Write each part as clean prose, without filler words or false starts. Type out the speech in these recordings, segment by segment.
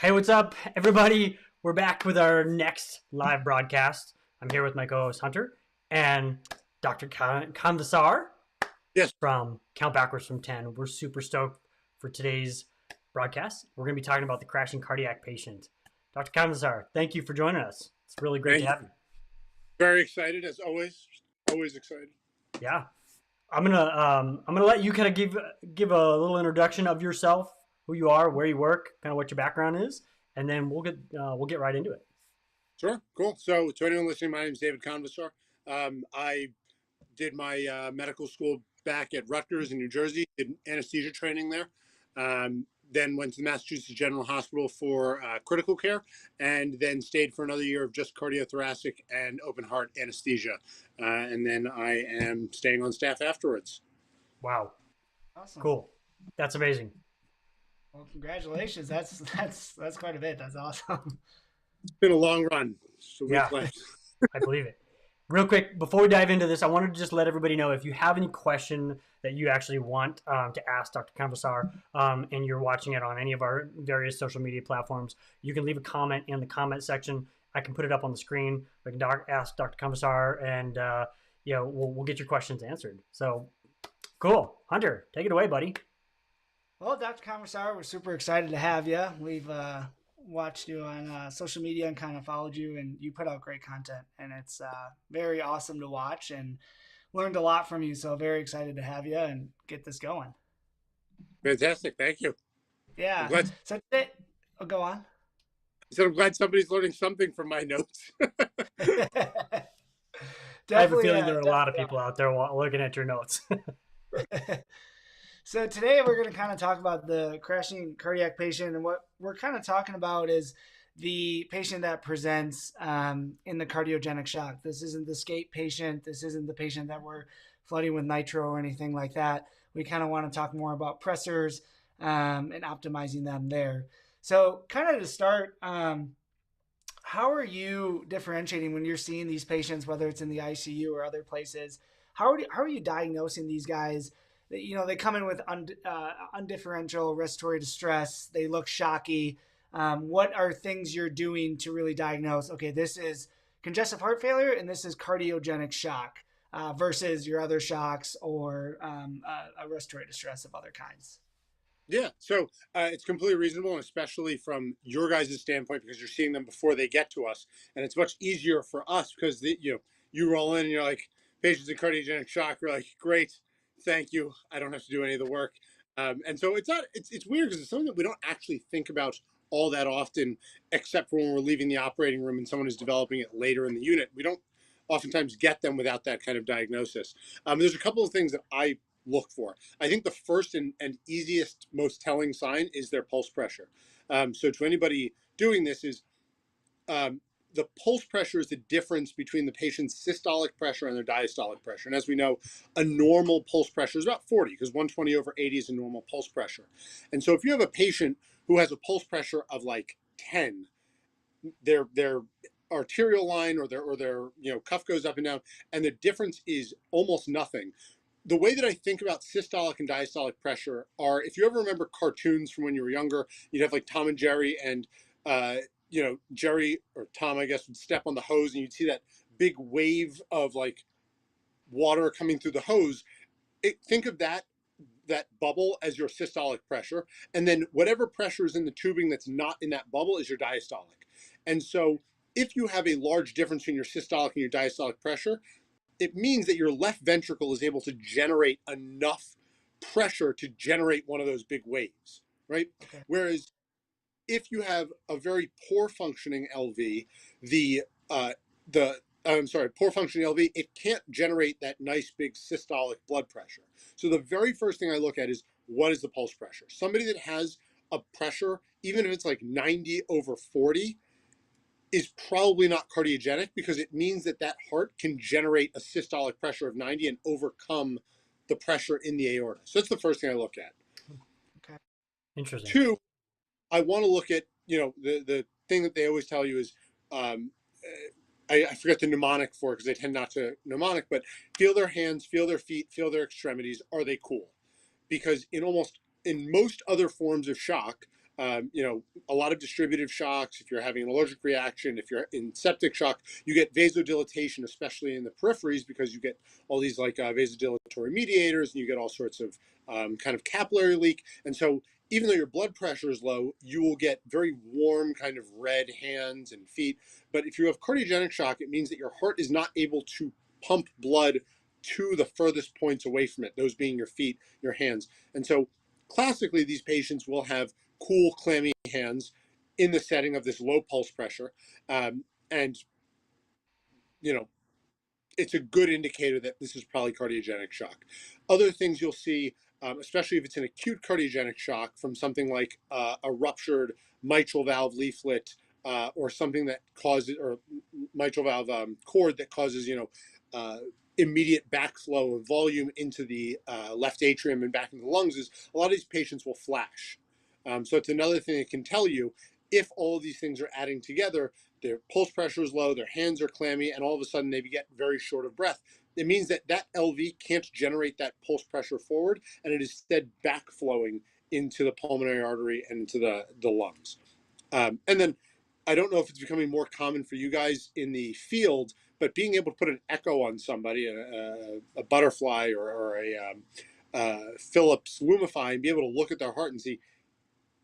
Hey, what's up, everybody? We're back with our next live broadcast. I'm here with my co-host Hunter and Dr. Convissar. Yes. From Count Backwards from 10. We're super stoked for today's broadcast. We're going to be talking about the crashing cardiac patient. Dr. Convissar, thank you for joining us. It's really great to have you. Very excited, as always. Always excited. Yeah. I'm gonna let you kind of give a little introduction of yourself, who you are, where you work, kind of what your background is, and then we'll get right into it. Sure, cool. So to anyone listening, my name is David Convissar. I did my medical school back at Rutgers in New Jersey, did anesthesia training there. Then went to the Massachusetts General Hospital for critical care, and then stayed for another year of just cardiothoracic and open heart anesthesia. And then I am staying on staff afterwards. Wow. Awesome. Cool. That's amazing. Well, congratulations. That's quite a bit. That's awesome. It's been a long run. So yeah, I believe it. Real quick, before we dive into this, I wanted to just let everybody know if you have any question that you actually want to ask Dr. Convissar and you're watching it on any of our various social media platforms, you can leave a comment in the comment section. I can put it up on the screen. We can ask Dr. Convissar and we'll get your questions answered. So cool. Hunter, take it away, buddy. Well, Dr. Convissar, we're super excited to have you. We've watched you on social media and kind of followed you, and you put out great content, and it's very awesome to watch and learned a lot from you. So very excited to have you and get this going. Fantastic. Thank you. Yeah. So today, go on. So I'm glad somebody's learning something from my notes. I have a feeling there are a lot of people out there looking at your notes. So today we're going to kind of talk about the crashing cardiac patient, and what we're kind of talking about is the patient that presents in the cardiogenic shock. This isn't the SCAPE patient. This isn't the patient that we're flooding with nitro or anything like that. We kind of want to talk more about pressors and optimizing them there. So kind of to start, how how are you differentiating when you're seeing these patients, whether it's in the ICU or other places? How are you diagnosing these guys? You know, they come in with undifferential respiratory distress. They look shocky. What are things you're doing to really diagnose? Okay, this is congestive heart failure, and this is cardiogenic shock versus your other shocks or a respiratory distress of other kinds. Yeah, so it's completely reasonable, and especially from your guys' standpoint, because you're seeing them before they get to us, and it's much easier for us because you roll in and you're like, patients in cardiogenic shock. You're like, great, thank you. I don't have to do any of the work, and so it's not. It's weird because it's something that we don't actually think about all that often, except for when we're leaving the operating room and someone is developing it later in the unit. We don't oftentimes get them without that kind of diagnosis. There's a couple of things that I look for. I think the first and easiest, most telling sign is their pulse pressure. So to anybody doing this is um, the pulse pressure is the difference between the patient's systolic pressure and their diastolic pressure. And as we know, a normal pulse pressure is about 40 because 120 over 80 is a normal pulse pressure. And so if you have a patient who has a pulse pressure of like 10, their arterial line or their cuff goes up and down, and the difference is almost nothing. The way that I think about systolic and diastolic pressure are, if you ever remember cartoons from when you were younger, you'd have like Tom and Jerry, and Jerry or Tom, I guess, would step on the hose, and you'd see that big wave of like water coming through the hose. Think of that bubble as your systolic pressure, and then whatever pressure is in the tubing that's not in that bubble is your diastolic. And so, if you have a large difference between your systolic and your diastolic pressure, it means that your left ventricle is able to generate enough pressure to generate one of those big waves, right? Okay. Whereas if you have a very poor functioning LV, the I'm sorry, poor functioning LV, it can't generate that nice big systolic blood pressure. So the very first thing I look at is, what is the pulse pressure? Somebody that has a pressure, even if it's like 90 over 40, is probably not cardiogenic, because it means that that heart can generate a systolic pressure of 90 and overcome the pressure in the aorta. So that's the first thing I look at. Okay. Interesting. Two, I want to look at, the thing that they always tell you is, um, I forget the mnemonic for it because they tend not to mnemonic, but feel their hands, feel their feet, feel their extremities. Are they cool? Because in most other forms of shock, a lot of distributive shocks, if you're having an allergic reaction, if you're in septic shock, you get vasodilatation, especially in the peripheries, because you get all these like vasodilatory mediators, and you get all sorts of kind of capillary leak. And so even though your blood pressure is low, you will get very warm, kind of red hands and feet. But if you have cardiogenic shock, it means that your heart is not able to pump blood to the furthest points away from it, those being your feet, your hands. And so classically, these patients will have cool, clammy hands in the setting of this low pulse pressure. And, you know, it's a good indicator that this is probably cardiogenic shock. Other things you'll see, especially if it's an acute cardiogenic shock from something like a ruptured mitral valve leaflet, or something that causes, or mitral valve cord that causes, immediate backflow of volume into the left atrium and back into the lungs, is a lot of these patients will flash. So it's another thing that can tell you if all of these things are adding together. Their pulse pressure is low, their hands are clammy, and all of a sudden they get very short of breath. It means that that LV can't generate that pulse pressure forward, and it is instead backflowing into the pulmonary artery and into the lungs. And then I don't know if it's becoming more common for you guys in the field, but being able to put an echo on somebody, a butterfly or a Philips Lumify, and be able to look at their heart and see,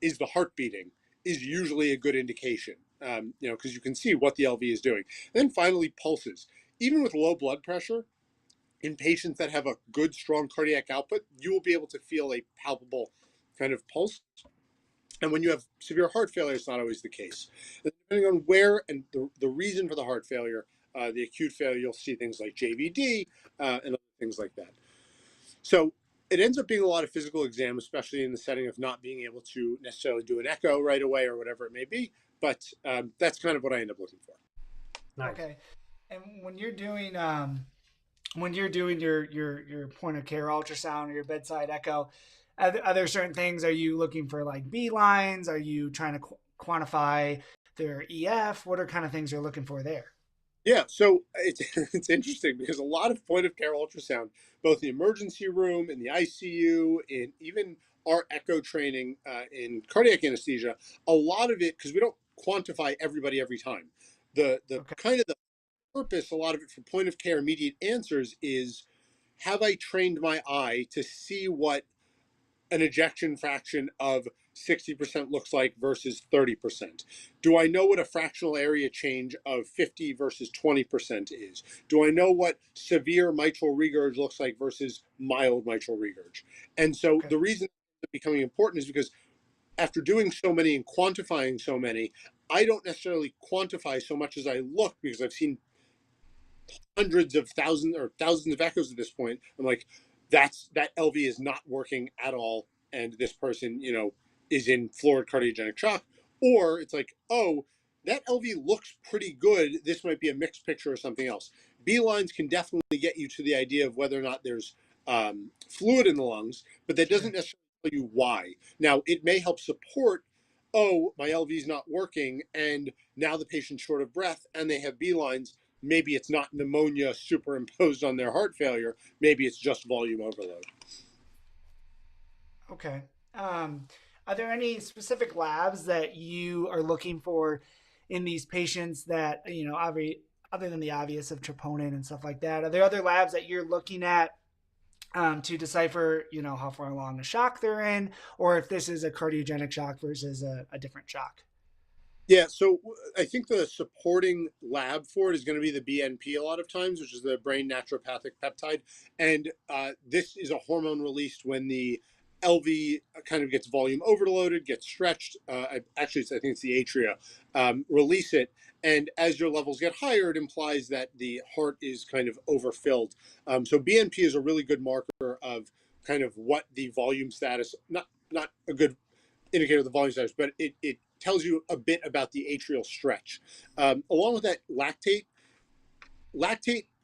is the heart beating, is usually a good indication, because you can see what the LV is doing. And then finally, pulses. Even with low blood pressure, in patients that have a good, strong cardiac output, you will be able to feel a palpable kind of pulse. And when you have severe heart failure, it's not always the case. And depending on where and the reason for the heart failure, the acute failure, you'll see things like JVD and other things like that. So it ends up being a lot of physical exam, especially in the setting of not being able to necessarily do an echo right away or whatever it may be. But that's kind of what I end up looking for. Nice. Okay. And when you're doing your point of care ultrasound or your bedside echo, are there certain things? Are you looking for like B lines? Are you trying to quantify their EF? What are kind of things you're looking for there? Yeah, so it's it's interesting because a lot of point of care ultrasound, both the emergency room, in the ICU, in even our echo training in cardiac anesthesia, a lot of it because we don't quantify everybody every time. The Okay. kind of the purpose, a lot of it for point of care immediate answers is, have I trained my eye to see what an ejection fraction of 60% looks like versus 30%? Do I know what a fractional area change of 50 versus 20% is? Do I know what severe mitral regurg looks like versus mild mitral regurg? And so Okay. the reason it's becoming important is because after doing so many and quantifying so many, I don't necessarily quantify so much as I look because I've seen hundreds of thousands or thousands of echoes at this point. I'm like, that LV is not working at all, and this person, is in fluid cardiogenic shock. Or it's like, oh, that LV looks pretty good. This might be a mixed picture or something else. B lines can definitely get you to the idea of whether or not there's fluid in the lungs, but that doesn't Sure. necessarily tell you why. Now, it may help support. Oh, my LV is not working, and now the patient's short of breath, and they have B lines. Maybe it's not pneumonia superimposed on their heart failure. Maybe it's just volume overload. Okay. Um, are there any specific labs that you are looking for in these patients that, other than the obvious of troponin and stuff like that? Are there other labs that you're looking at to decipher, how far along the shock they're in, or if this is a cardiogenic shock versus a different shock? Yeah, so I think the supporting lab for it is going to be the BNP a lot of times, which is the brain naturopathic peptide. And this is a hormone released when the LV kind of gets volume overloaded, gets stretched. Actually, I think it's the atria. Release it. And as your levels get higher, it implies that the heart is kind of overfilled. So BNP is a really good marker of kind of what the volume status, not a good indicator of the volume status, but it tells you a bit about the atrial stretch. Along with that, lactate,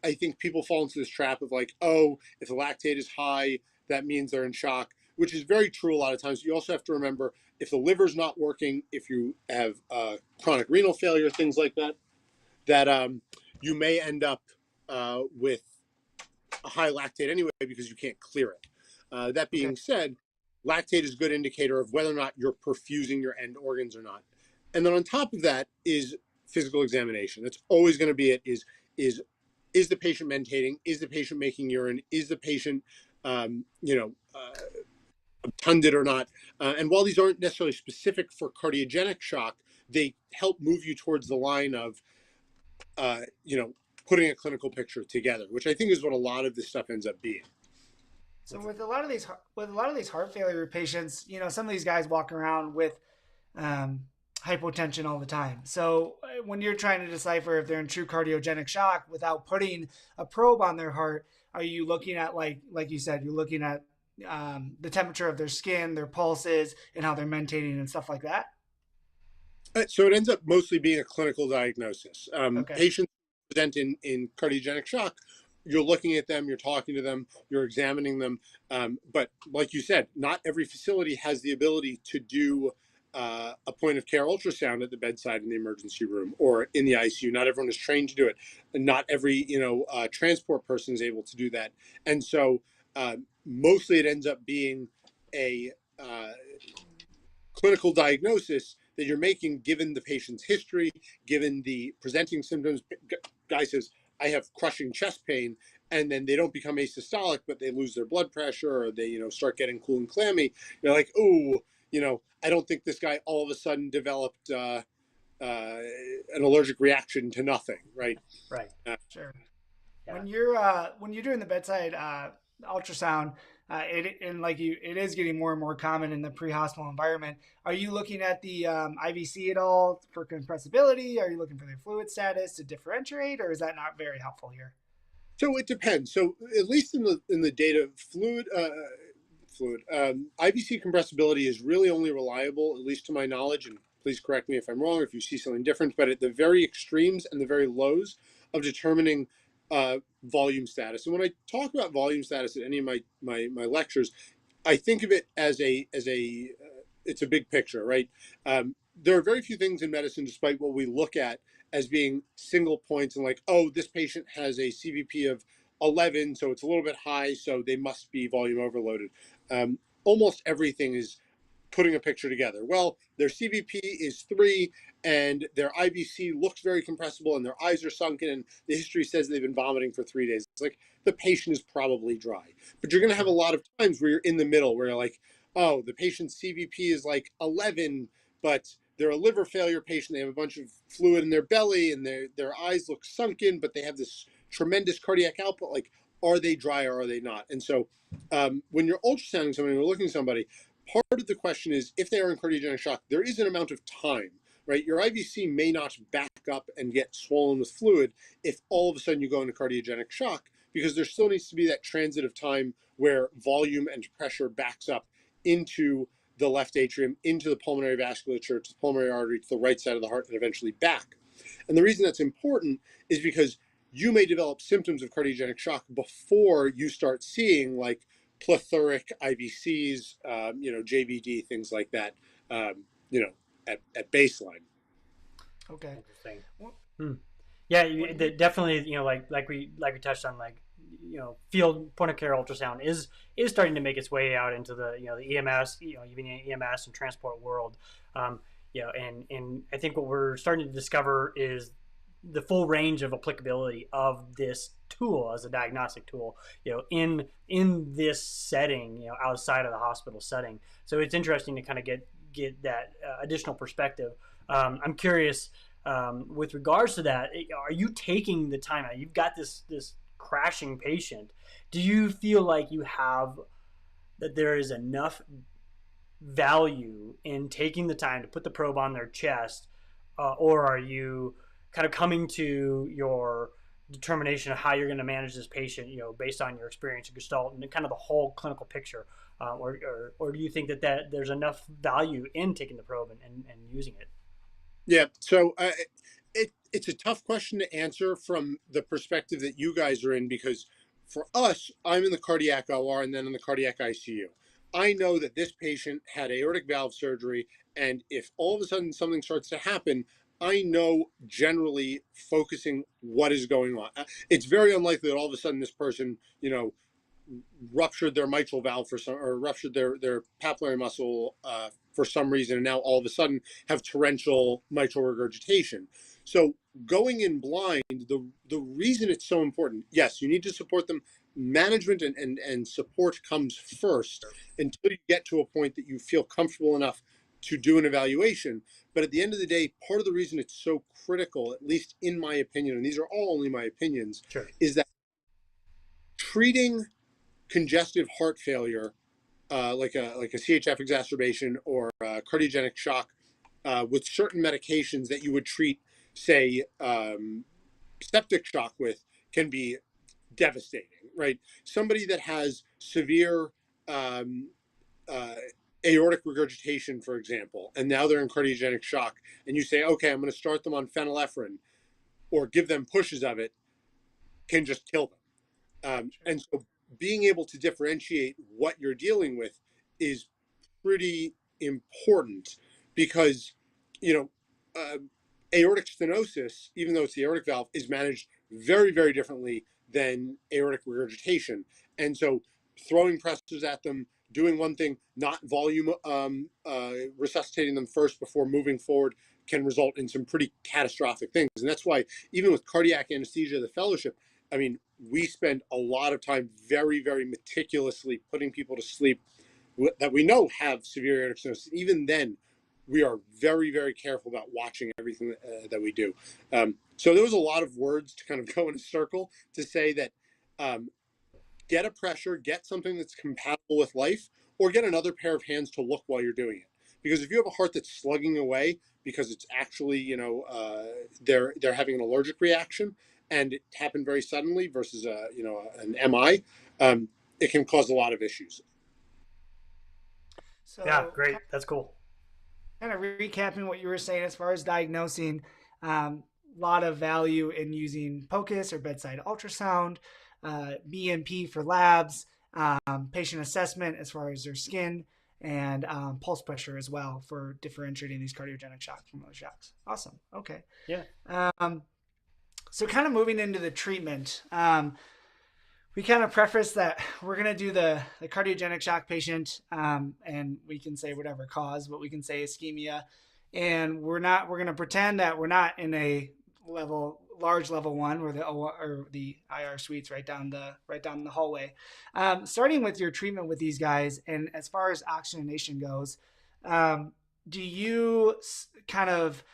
I think people fall into this trap of like, oh, if the lactate is high, that means they're in shock, which is very true a lot of times. You also have to remember if the liver's not working, if you have chronic renal failure, things like that, that you may end up with a high lactate anyway because you can't clear it. That Okay. being said, lactate is a good indicator of whether or not you're perfusing your end organs or not. And then on top of that is physical examination. That's always going to be it. Is the patient mentating? Is the patient making urine? Is the patient, obtunded or not? And while these aren't necessarily specific for cardiogenic shock, they help move you towards the line of, uh, you know, putting a clinical picture together, which I think is what a lot of this stuff ends up being. So with a lot of these heart failure patients, some of these guys walk around with um, hypotension all the time. So when you're trying to decipher if they're in true cardiogenic shock without putting a probe on their heart, are you looking at like you said, you're looking at the temperature of their skin, their pulses, and how they're mentating and stuff like that? So it ends up mostly being a clinical diagnosis. Okay. Patients present in cardiogenic shock. You're looking at them, you're talking to them, you're examining them. But like you said, not every facility has the ability to do a point of care ultrasound at the bedside in the emergency room or in the ICU. Not everyone is trained to do it. And not every transport person is able to do that. And so mostly it ends up being a clinical diagnosis that you're making given the patient's history, given the presenting symptoms. Guy says, I have crushing chest pain, and then they don't become asystolic, but they lose their blood pressure or they, start getting cool and clammy. You're like, oh, I don't think this guy all of a sudden developed an allergic reaction to nothing, right? Right. Sure. Yeah. When you're doing the bedside ultrasound, it is getting more and more common in the pre-hospital environment. Are you looking at the IVC at all for compressibility? Are you looking for their fluid status to differentiate, or is that not very helpful here? So it depends. So at least in the data, IVC compressibility is really only reliable, at least to my knowledge, and please correct me if I'm wrong or if you see something different, but at the very extremes and the very lows of determining volume status. And when I talk about volume status at any of my lectures, I think of it as it's a big picture, right? there are very few things in medicine, despite what we look at as being single points and like, oh, this patient has a CVP of 11, so it's a little bit high, so they must be volume overloaded. Almost everything is putting a picture together. Well, their CVP is 3 and their IVC looks very compressible and their eyes are sunken and the history says they've been vomiting for 3 days. It's like the patient is probably dry. But you're going to have a lot of times where you're in the middle where you're like, oh, the patient's CVP is like 11, but they're a liver failure patient. They have a bunch of fluid in their belly and their eyes look sunken, but they have this tremendous cardiac output. Like, are they dry or are they not? And so when you're ultrasounding somebody, you're looking at somebody, part of the question is if they are in cardiogenic shock, there is an amount of time, right? Your IVC may not back up and get swollen with fluid if all of a sudden you go into cardiogenic shock, because there still needs to be that transit of time where volume and pressure backs up into the left atrium, into the pulmonary vasculature, to the pulmonary artery, to the right side of the heart, and eventually back. And the reason that's important is because you may develop symptoms of cardiogenic shock before you start seeing like plethoric IVCs, JVD, things like that, at baseline. Okay. Interesting. Yeah, definitely. Like we touched on, like, field point of care ultrasound is starting to make its way out into the the EMS, even EMS and transport world. And I think what we're starting to discover is the full range of applicability of this tool as a diagnostic tool, in this setting, outside of the hospital setting. So it's interesting to kind of get that additional perspective. I'm curious, with regards to that, are you taking the time out? You've got this crashing patient. Do you feel like that there is enough value in taking the time to put the probe on their chest, or are you kind of coming to your determination of how you're going to manage this patient, based on your experience in Gestalt and kind of the whole clinical picture, or do you think that there's enough value in taking the probe and using it? Yeah, so it's a tough question to answer from the perspective that you guys are in, because for us, I'm in the cardiac OR and then in the cardiac ICU. I know that this patient had aortic valve surgery, and if all of a sudden something starts to happen, I know generally focusing what is going on. It's very unlikely that all of a sudden this person, ruptured their mitral valve or ruptured their papillary muscle for some reason, and now all of a sudden have torrential mitral regurgitation. So going in blind, the reason it's so important, yes, you need to support them. Management and support comes first until you get to a point that you feel comfortable enough to do an evaluation. But at the end of the day, part of the reason it's so critical, at least in my opinion, and these are all only my opinions, Sure, is that treating congestive heart failure, like a CHF exacerbation or cardiogenic shock, with certain medications that you would treat, say, septic shock with, can be devastating, right? Somebody that has severe aortic regurgitation, for example, and now they're in cardiogenic shock, and you say, okay, I'm going to start them on phenylephrine or give them pushes of it, can just kill them. And so being able to differentiate what you're dealing with is pretty important, because, aortic stenosis, even though it's the aortic valve, is managed very, very differently than aortic regurgitation. And so throwing pressors at them, doing one thing, not volume resuscitating them first before moving forward, can result in some pretty catastrophic things. And that's why even with cardiac anesthesia, the fellowship, I mean, we spend a lot of time very, very meticulously putting people to sleep that we know have severe aortic stenosis. Even then, we are very, very careful about watching everything that we do. So there was a lot of words to kind of go in a circle to say that get a pressure, get something that's compatible with life, or get another pair of hands to look while you're doing it. Because if you have a heart that's slugging away because it's actually, they're having an allergic reaction and it happened very suddenly versus an MI, it can cause a lot of issues. So yeah, great, that's cool. Kind of recapping what you were saying as far as diagnosing, a lot of value in using POCUS or bedside ultrasound, BMP for labs, patient assessment as far as their skin and pulse pressure as well for differentiating these cardiogenic shocks from other shocks. Awesome. Okay. Yeah. So kind of moving into the treatment, we kind of preface that we're going to do the cardiogenic shock patient, and we can say whatever cause, but we can say ischemia, and we're going to pretend that we're not in a large level 1 where the IR suites right down the hallway. Starting with your treatment with these guys, and as far as oxygenation goes, do you kind of,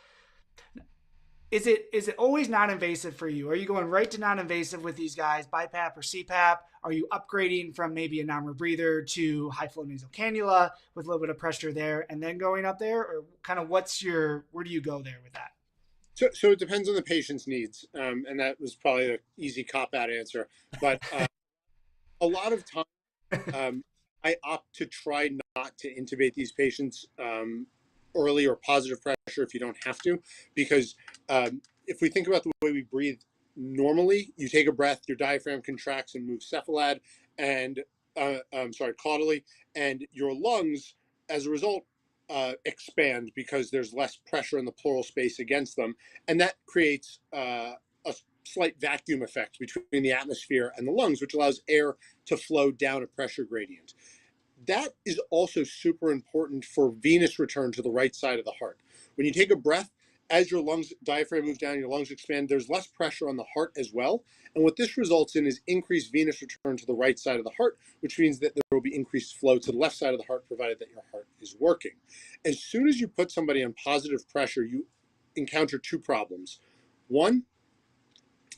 is it always non-invasive for you? Are you going right to non-invasive with these guys, BiPAP or CPAP? Are you upgrading from maybe a non-rebreather to high flow nasal cannula with a little bit of pressure there and then going up there? Or kind of where do you go there with that? So it depends on the patient's needs. And that was probably an easy cop-out answer. But a lot of time, I opt to try not to intubate these patients early or positive pressure if you don't have to, because if we think about the way we breathe normally, you take a breath, your diaphragm contracts and moves cephalad, and caudally, and your lungs, as a result, expand because there's less pressure in the pleural space against them, and that creates a slight vacuum effect between the atmosphere and the lungs, which allows air to flow down a pressure gradient. That is also super important for venous return to the right side of the heart. When you take a breath, as your lungs diaphragm moves down, your lungs expand, there's less pressure on the heart as well. And what this results in is increased venous return to the right side of the heart, which means that there will be increased flow to the left side of the heart, provided that your heart is working. As soon as you put somebody on positive pressure, you encounter two problems. One,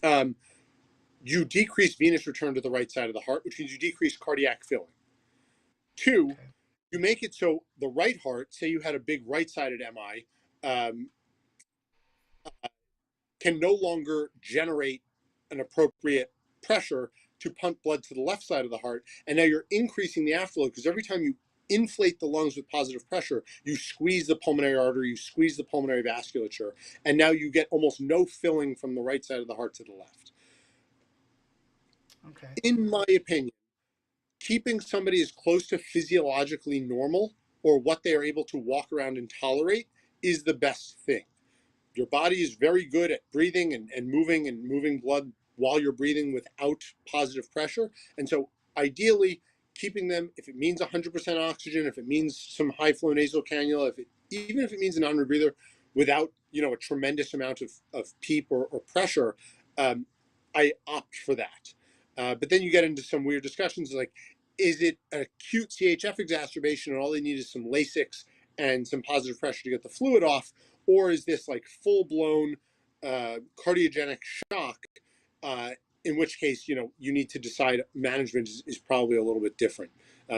you decrease venous return to the right side of the heart, which means you decrease cardiac filling. Two, you make it so the right heart, say you had a big right-sided MI, can no longer generate an appropriate pressure to pump blood to the left side of the heart. And now you're increasing the afterflow because every time you inflate the lungs with positive pressure, you squeeze the pulmonary artery, you squeeze the pulmonary vasculature, and now you get almost no filling from the right side of the heart to the left. Okay. In my opinion, keeping somebody as close to physiologically normal or what they are able to walk around and tolerate is the best thing. Your body is very good at breathing and moving blood while you're breathing without positive pressure. And so ideally, keeping them, if it means 100% oxygen, if it means some high flow nasal cannula, even if it means a non-rebreather without a tremendous amount of PEEP or pressure, I opt for that. But then you get into some weird discussions like, is it an acute CHF exacerbation and all they need is some Lasix and some positive pressure to get the fluid off? Or is this like full-blown cardiogenic shock, in which case, you need to decide management is probably a little bit different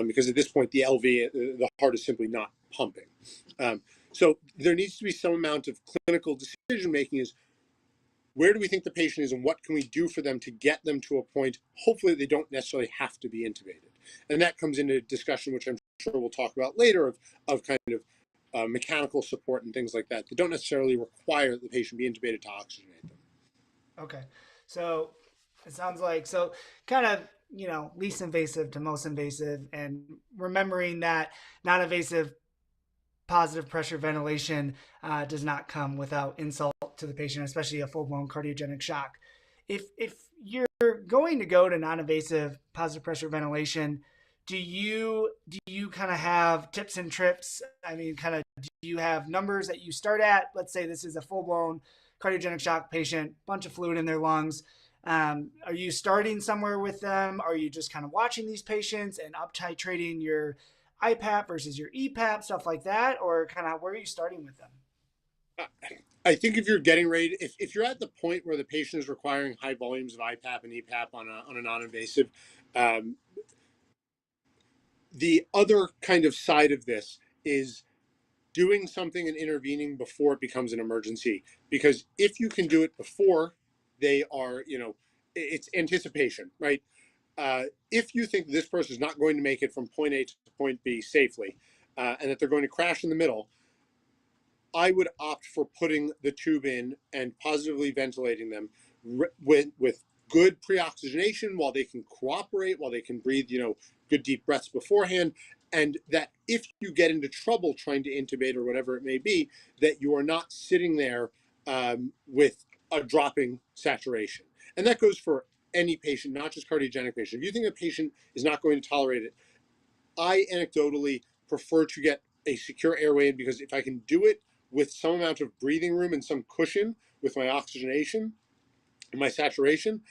because at this point, the LV, the heart is simply not pumping. So there needs to be some amount of clinical decision-making is, where do we think the patient is and what can we do for them to get them to a point, hopefully they don't necessarily have to be intubated. And that comes into discussion, which I'm sure we'll talk about later, of kind of mechanical support and things like that don't necessarily require that the patient be intubated to oxygenate them. Okay. So it sounds like, kind of, least invasive to most invasive, and remembering that non-invasive positive pressure ventilation does not come without insult to the patient, especially a full-blown cardiogenic shock. If you're going to go to non-invasive positive pressure ventilation, do you kind of have tips and trips? I mean, kind of, do you have numbers that you start at? Let's say this is a full-blown cardiogenic shock patient, bunch of fluid in their lungs. Are you starting somewhere with them? Are you just kind of watching these patients and up titrating your IPAP versus your EPAP, stuff like that? Or kind of, where are you starting with them? I think if you're getting ready, if you're at the point where the patient is requiring high volumes of IPAP and EPAP on a non-invasive, the other kind of side of this is doing something and intervening before it becomes an emergency. Because if you can do it before they are, it's anticipation, right? If you think this person is not going to make it from point A to point B safely, and that they're going to crash in the middle, I would opt for putting the tube in and positively ventilating them with good pre-oxygenation while they can cooperate, while they can breathe, good deep breaths beforehand, and that if you get into trouble trying to intubate or whatever it may be, that you are not sitting there with a dropping saturation. And that goes for any patient, not just cardiogenic patient. If you think a patient is not going to tolerate it, I anecdotally prefer to get a secure airway in, because if I can do it with some amount of breathing room and some cushion with my oxygenation and my saturation,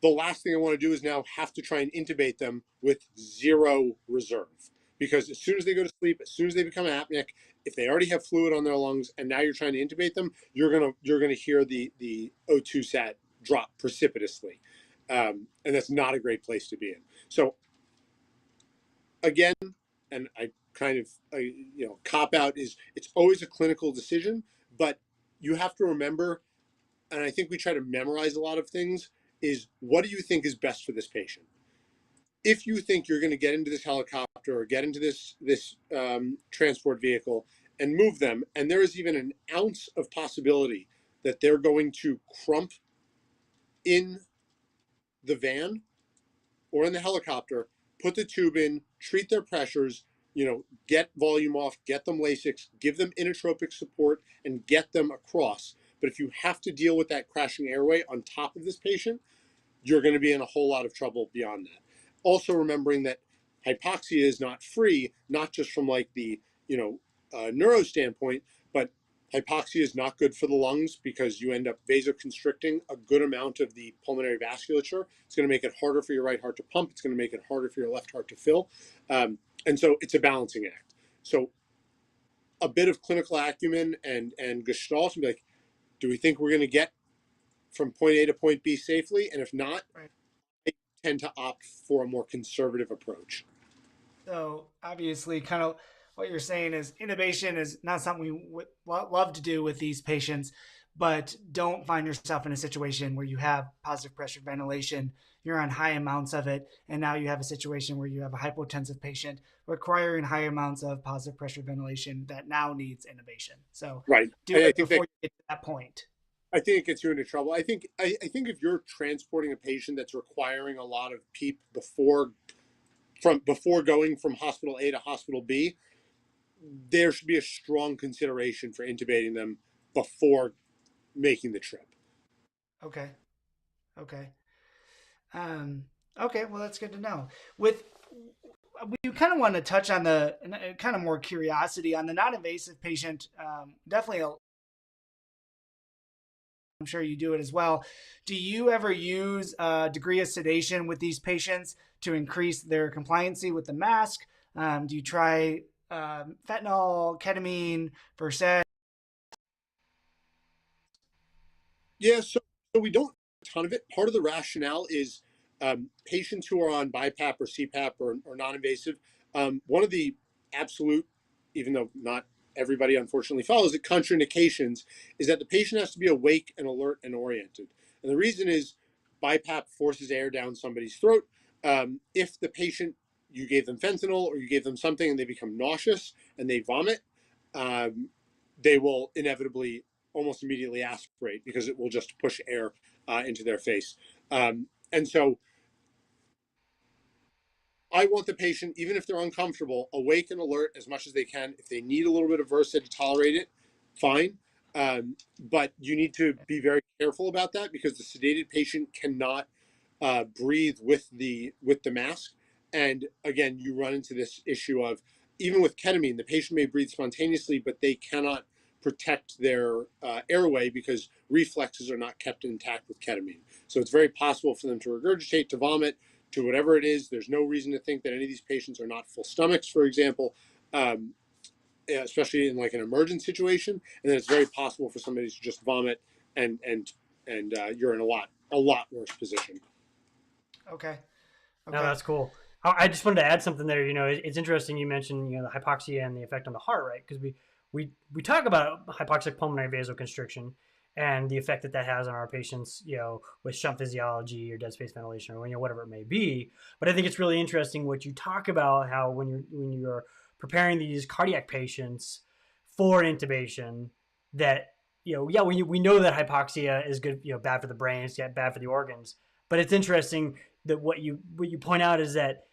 the last thing I want to do is now have to try and intubate them with zero reserve. Because as soon as they go to sleep, as soon as they become apneic, if they already have fluid on their lungs and now you're trying to intubate them, you're gonna hear the O2 sat drop precipitously, and that's not a great place to be in. So again, and I kind of cop out is it's always a clinical decision, but you have to remember, and I think we try to memorize a lot of things, is what do you think is best for this patient? If you think you're going to get into this helicopter or get into this transport vehicle and move them, and there is even an ounce of possibility that they're going to crump in the van or in the helicopter, put the tube in, treat their pressures, get volume off, get them Lasix, give them inotropic support, and get them across. But if you have to deal with that crashing airway on top of this patient, you're going to be in a whole lot of trouble beyond that. Also remembering that hypoxia is not free, not just from like the neuro standpoint, but hypoxia is not good for the lungs because you end up vasoconstricting a good amount of the pulmonary vasculature. It's going to make it harder for your right heart to pump. It's going to make it harder for your left heart to fill. And so it's a balancing act. So a bit of clinical acumen and gestalt and be like, do we think we're going to get from point A to point B safely? And if not, Right. I tend to opt for a more conservative approach. So obviously, kind of what you're saying is intubation is not something we would love to do with these patients, but don't find yourself in a situation where you have positive pressure ventilation, you're on high amounts of it, and now you have a situation where you have a hypotensive patient requiring high amounts of positive pressure ventilation that now needs intubation. So right. do it before you get to that point. I think it gets you into trouble. I think if you're transporting a patient that's requiring a lot of PEEP before going from hospital A to hospital B, there should be a strong consideration for intubating them before making the trip. Okay. Okay, well, that's good to know. We kind of want to touch on the kind of more curiosity on the non-invasive patient. Definitely, I'm sure you do it as well. Do you ever use a degree of sedation with these patients to increase their compliancy with the mask? Do you try fentanyl, ketamine, Versed? Yeah, so we don't a ton of it. Part of the rationale is patients who are on BiPAP or CPAP or non-invasive. One of the absolute, even though not everybody unfortunately follows it, contraindications is that the patient has to be awake and alert and oriented. And the reason is BiPAP forces air down somebody's throat. If the patient, you gave them fentanyl or you gave them something and they become nauseous and they vomit, they will inevitably almost immediately aspirate because it will just push air into their face. And so I want the patient, even if they're uncomfortable, awake and alert as much as they can. If they need a little bit of Versed to tolerate it, fine. But you need to be very careful about that because the sedated patient cannot breathe with the mask. And again, you run into this issue of, even with ketamine, the patient may breathe spontaneously, but they cannot protect their airway because reflexes are not kept intact with ketamine. So it's very possible for them to regurgitate, to vomit, to whatever it is. There's no reason to think that any of these patients are not full stomachs, for example, especially in like an emergent situation. And then it's very possible for somebody to just vomit and you're in a lot worse position. Okay. No, that's cool. I just wanted to add something there. It's interesting you mentioned the hypoxia and the effect on the heart, right? Because we talk about hypoxic pulmonary vasoconstriction and the effect that has on our patients, with shunt physiology or dead space ventilation or whatever it may be. But I think it's really interesting what you talk about, how when you're preparing these cardiac patients for intubation, that we know that hypoxia is good, bad for the brain, it's bad for the organs. But it's interesting that what you point out is that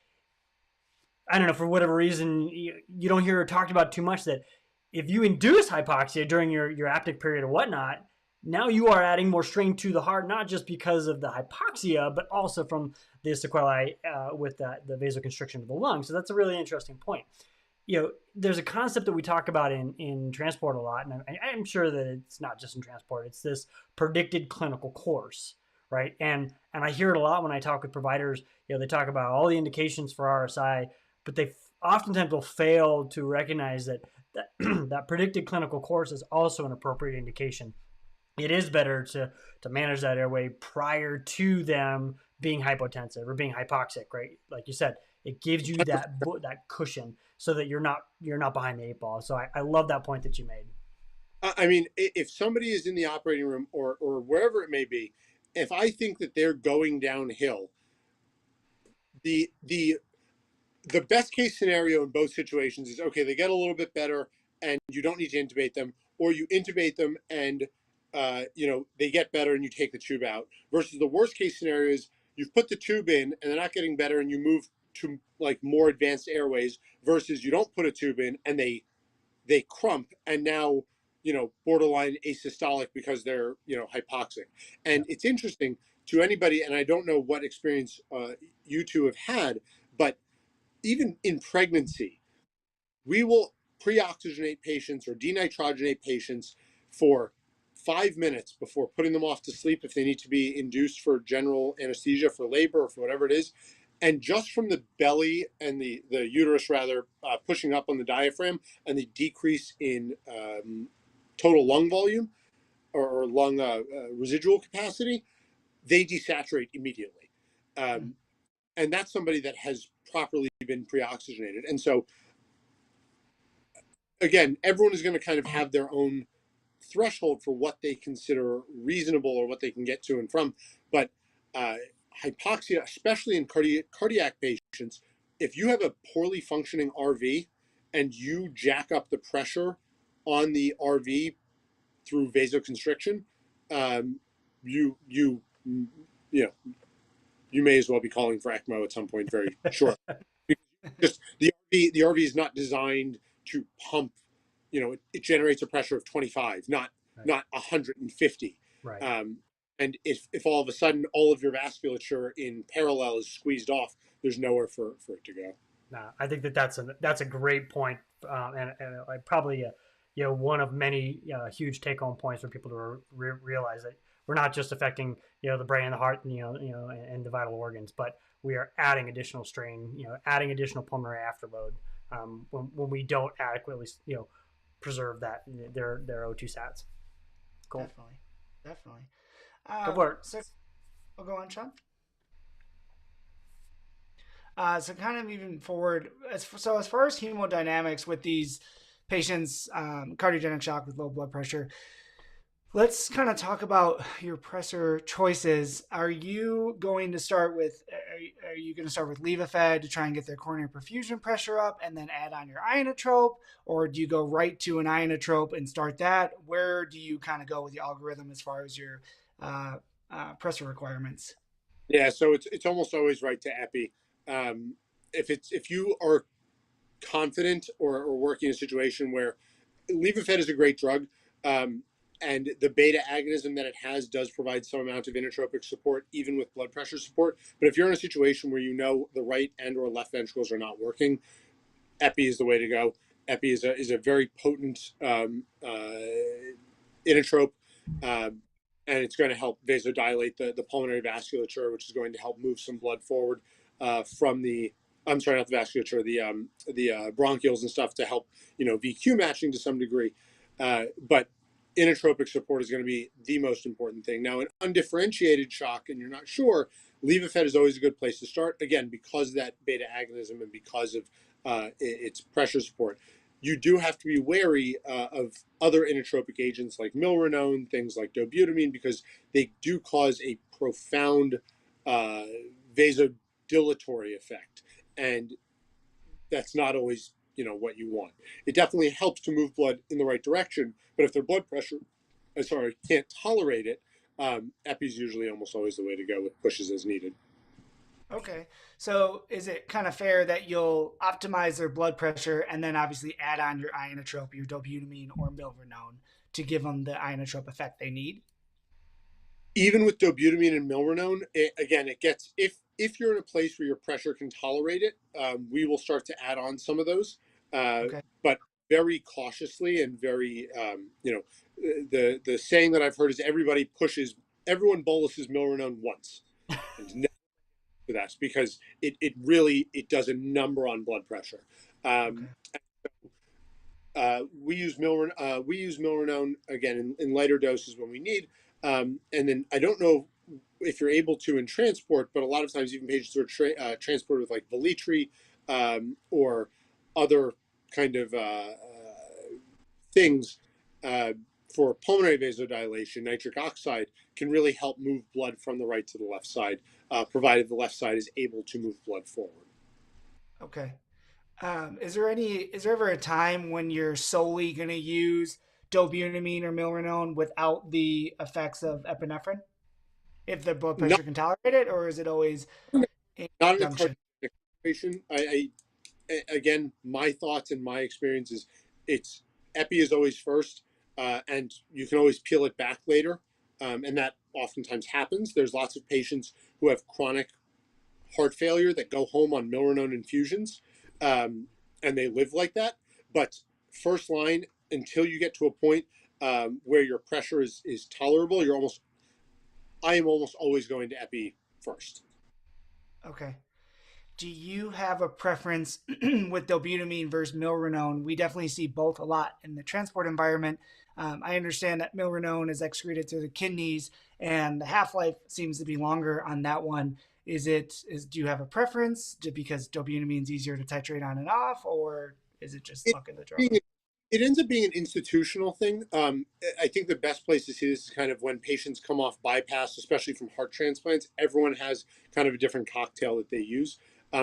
I don't know, for whatever reason, you don't hear it talked about too much that if you induce hypoxia during your aptic period or whatnot, now you are adding more strain to the heart, not just because of the hypoxia, but also from the sequelae with the vasoconstriction of the lung. So that's a really interesting point. There's a concept that we talk about in transport a lot, and I'm sure that it's not just in transport. It's this predicted clinical course, right? And I hear it a lot when I talk with providers. They talk about all the indications for RSI, but they oftentimes will fail to recognize that that predicted clinical course is also an appropriate indication. It is better to manage that airway prior to them being hypotensive or being hypoxic, right? Like you said, it gives you that cushion so that you're not behind the eight ball. So I love that point that you made. I mean, if somebody is in the operating room or wherever it may be, if I think that they're going downhill, the best case scenario in both situations is, okay, they get a little bit better and you don't need to intubate them, or you intubate them and they get better and you take the tube out. Versus the worst case scenario is you've put the tube in and they're not getting better and you move to like more advanced airways, versus you don't put a tube in and they crump and now borderline asystolic because they're hypoxic. And it's interesting to anybody, and I don't know what experience you two have had, but even in pregnancy, we will pre-oxygenate patients or denitrogenate patients for 5 minutes before putting them off to sleep if they need to be induced for general anesthesia for labor or for whatever it is. And just from the belly and the uterus, rather, pushing up on the diaphragm and the decrease in total lung volume or lung residual capacity, they desaturate immediately. And that's somebody that has properly been pre-oxygenated. And so, again, everyone is going to kind of have their own threshold for what they consider reasonable or what they can get to and from. But hypoxia, especially in cardiac patients, if you have a poorly functioning RV and you jack up the pressure on the RV through vasoconstriction, you may as well be calling for ECMO at some point very short. Just the RV is not designed to pump. It generates a pressure of 25, not 150. Right. And if all of a sudden all of your vasculature in parallel is squeezed off, there's nowhere for it to go. I think that's a great point, and like probably one of many huge take home points for people to realize that we're not just affecting the brain, the heart, and and the vital organs, but we are adding additional strain, adding additional pulmonary afterload when we don't adequately preserve their O2 sats. Cool. Definitely. Go for it. So, I'll go on, Sean. So kind of moving forward, as far as hemodynamics with these patients, cardiogenic shock with low blood pressure, let's kind of talk about your pressor choices. Are you going to start with Levophed to try and get their coronary perfusion pressure up and then add on your inotrope? Or do you go right to an inotrope and start that? Where do you kind of go with the algorithm as far as your pressor requirements? Yeah, so it's almost always right to epi. If you are confident or working in a situation where Levophed is a great drug, and the beta agonism that it has does provide some amount of inotropic support, even with blood pressure support. But if you're in a situation where the right and or left ventricles are not working, epi is the way to go. Epi is a very potent inotrope, and it's going to help vasodilate the pulmonary vasculature, which is going to help move some blood forward from the I'm sorry, not the vasculature, the bronchioles and stuff to help VQ matching to some degree. But inotropic support is going to be the most important thing. Now, in undifferentiated shock, and you're not sure, Levophed is always a good place to start. Again, because of that beta agonism and because of its pressure support. You do have to be wary of other inotropic agents like milrinone, things like dobutamine, because they do cause a profound vasodilatory effect. And that's not always what you want. It definitely helps to move blood in the right direction, but if their blood pressure can't tolerate it, epi is usually almost always the way to go with pushes as needed. Okay. So is it kind of fair that you'll optimize their blood pressure and then obviously add on your inotrope, your dobutamine or milrinone to give them the inotrope effect they need? Even with dobutamine and milrinone, again, it gets, if you're in a place where your pressure can tolerate it, we will start to add on some of those, Okay. but very cautiously and very, the saying that I've heard is everyone boluses milrinone once, and never for that, because it really it does a number on blood pressure. Um, Okay. we use milrinone again in lighter doses when we need, and then I don't know if you're able to in transport, but a lot of times even patients are transported with like Velitri, or other kind of things, uh, for pulmonary vasodilation. Nitric oxide can really help move blood from the right to the left side, provided the left side is able to move blood forward. Okay. Is there ever a time when you're solely going to use dobutamine or milrinone without the effects of epinephrine, if the blood Not pressure can tolerate it, or is it always in not in a conjunction? cardiac situation. Again, my thoughts and my experiences, it's epi is always first, and you can always peel it back later, and that oftentimes happens. There's lots of patients who have chronic heart failure that go home on milrinone infusions, um, and they live like that. But first line, until you get to a point, where your pressure is tolerable, I am almost always going to epi first. Okay. Do you have a preference with dobutamine versus milrinone? We definitely see both a lot in the transport environment. I understand that milrinone is excreted through the kidneys, and the half life seems to be longer on that one. Do you have a preference because dobutamine is easier to titrate on and off, or is it just It, luck of the draw? it ends up being an institutional thing. I think the best place to see this is kind of when patients come off bypass, especially from heart transplants. Everyone has kind of a different cocktail that they use.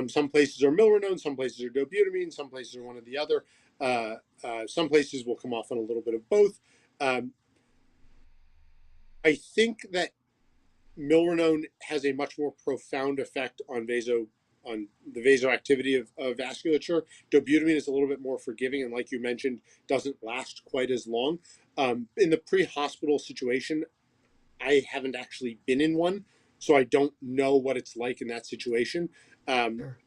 Some places are milrinone, some places are dobutamine, some places are one or the other. Some places will come off on a little bit of both. Um, I think that milrinone has a much more profound effect on the vasoactivity of vasculature. Dobutamine is a little bit more forgiving, and like you mentioned, doesn't last quite as long. In the pre-hospital situation, I haven't actually been in one, so I don't know what it's like in that situation. Um, Sure.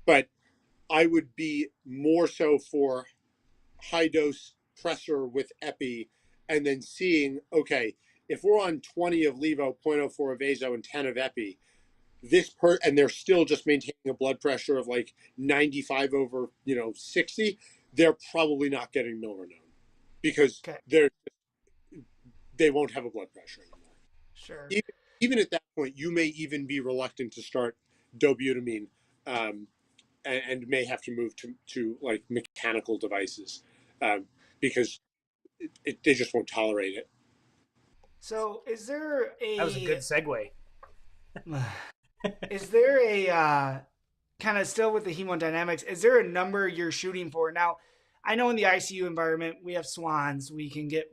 but I would be more so for high dose pressure with epi, and then seeing, okay, if we're on 20 of levo, zero point zero 0.04 of vaso, and 10 of epi, and they're still just maintaining a blood pressure of like 95 over 60, they're probably not getting milrinone, because Okay. they won't have a blood pressure anymore. Sure. Even at that point, you may even be reluctant to start dobutamine, um, and may have to move to like mechanical devices, because they just won't tolerate it. So, is there That was a good a segue. is there a kind of still with the hemodynamics, is there a number you're shooting for? Now, I know in the ICU environment, we have swans. We can get,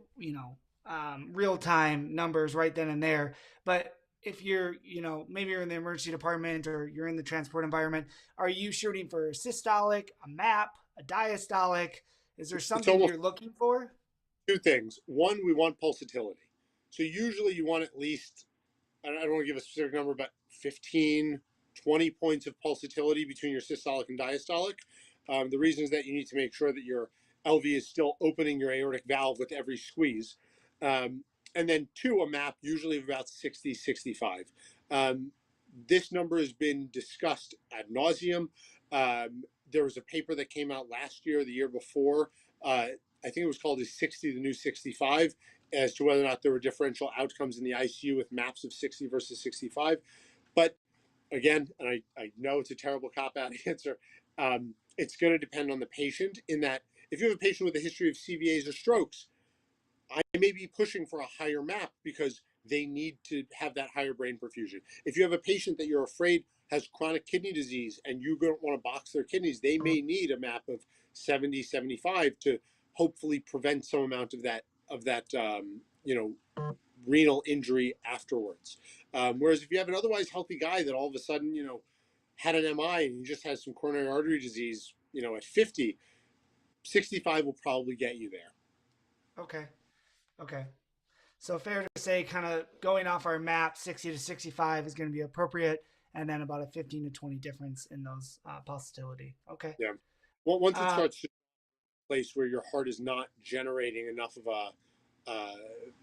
real time numbers right then and there. But if you're, maybe you're in the emergency department or you're in the transport environment, are you shooting for a systolic, a MAP, a diastolic? Is there It's something almost you're looking for? two things. One, we want pulsatility. So usually you want at least, I don't want to give a specific number, but 15, 20 points of pulsatility between your systolic and diastolic. The reason is that you need to make sure that your LV is still opening your aortic valve with every squeeze. And then two, a MAP, usually of about 60, 65. This number has been discussed ad nauseum. There was a paper that came out last year, the year before. I think it was called "Is 60 the New 65?" as to whether or not there were differential outcomes in the ICU with MAPs of 60 versus 65. But again, and I know it's a terrible cop out answer, it's going to depend on the patient, in that if you have a patient with a history of CVAs or strokes, I may be pushing for a higher MAP because they need to have that higher brain perfusion. If you have a patient that you're afraid has chronic kidney disease and you don't want to box their kidneys, they may need a MAP of 70, 75 to hopefully prevent some amount of that renal injury afterwards. Whereas if you have an otherwise healthy guy that all of a sudden, had an MI and he just has some coronary artery disease, at 50, 65 will probably get you there. Okay. Okay. So fair to say, kind of going off our map, 60 to 65 is going to be appropriate, and then about a 15 to 20 difference in those pulsatility. Okay. Yeah. Well, once it Uh, starts to a place where your heart is not generating enough of a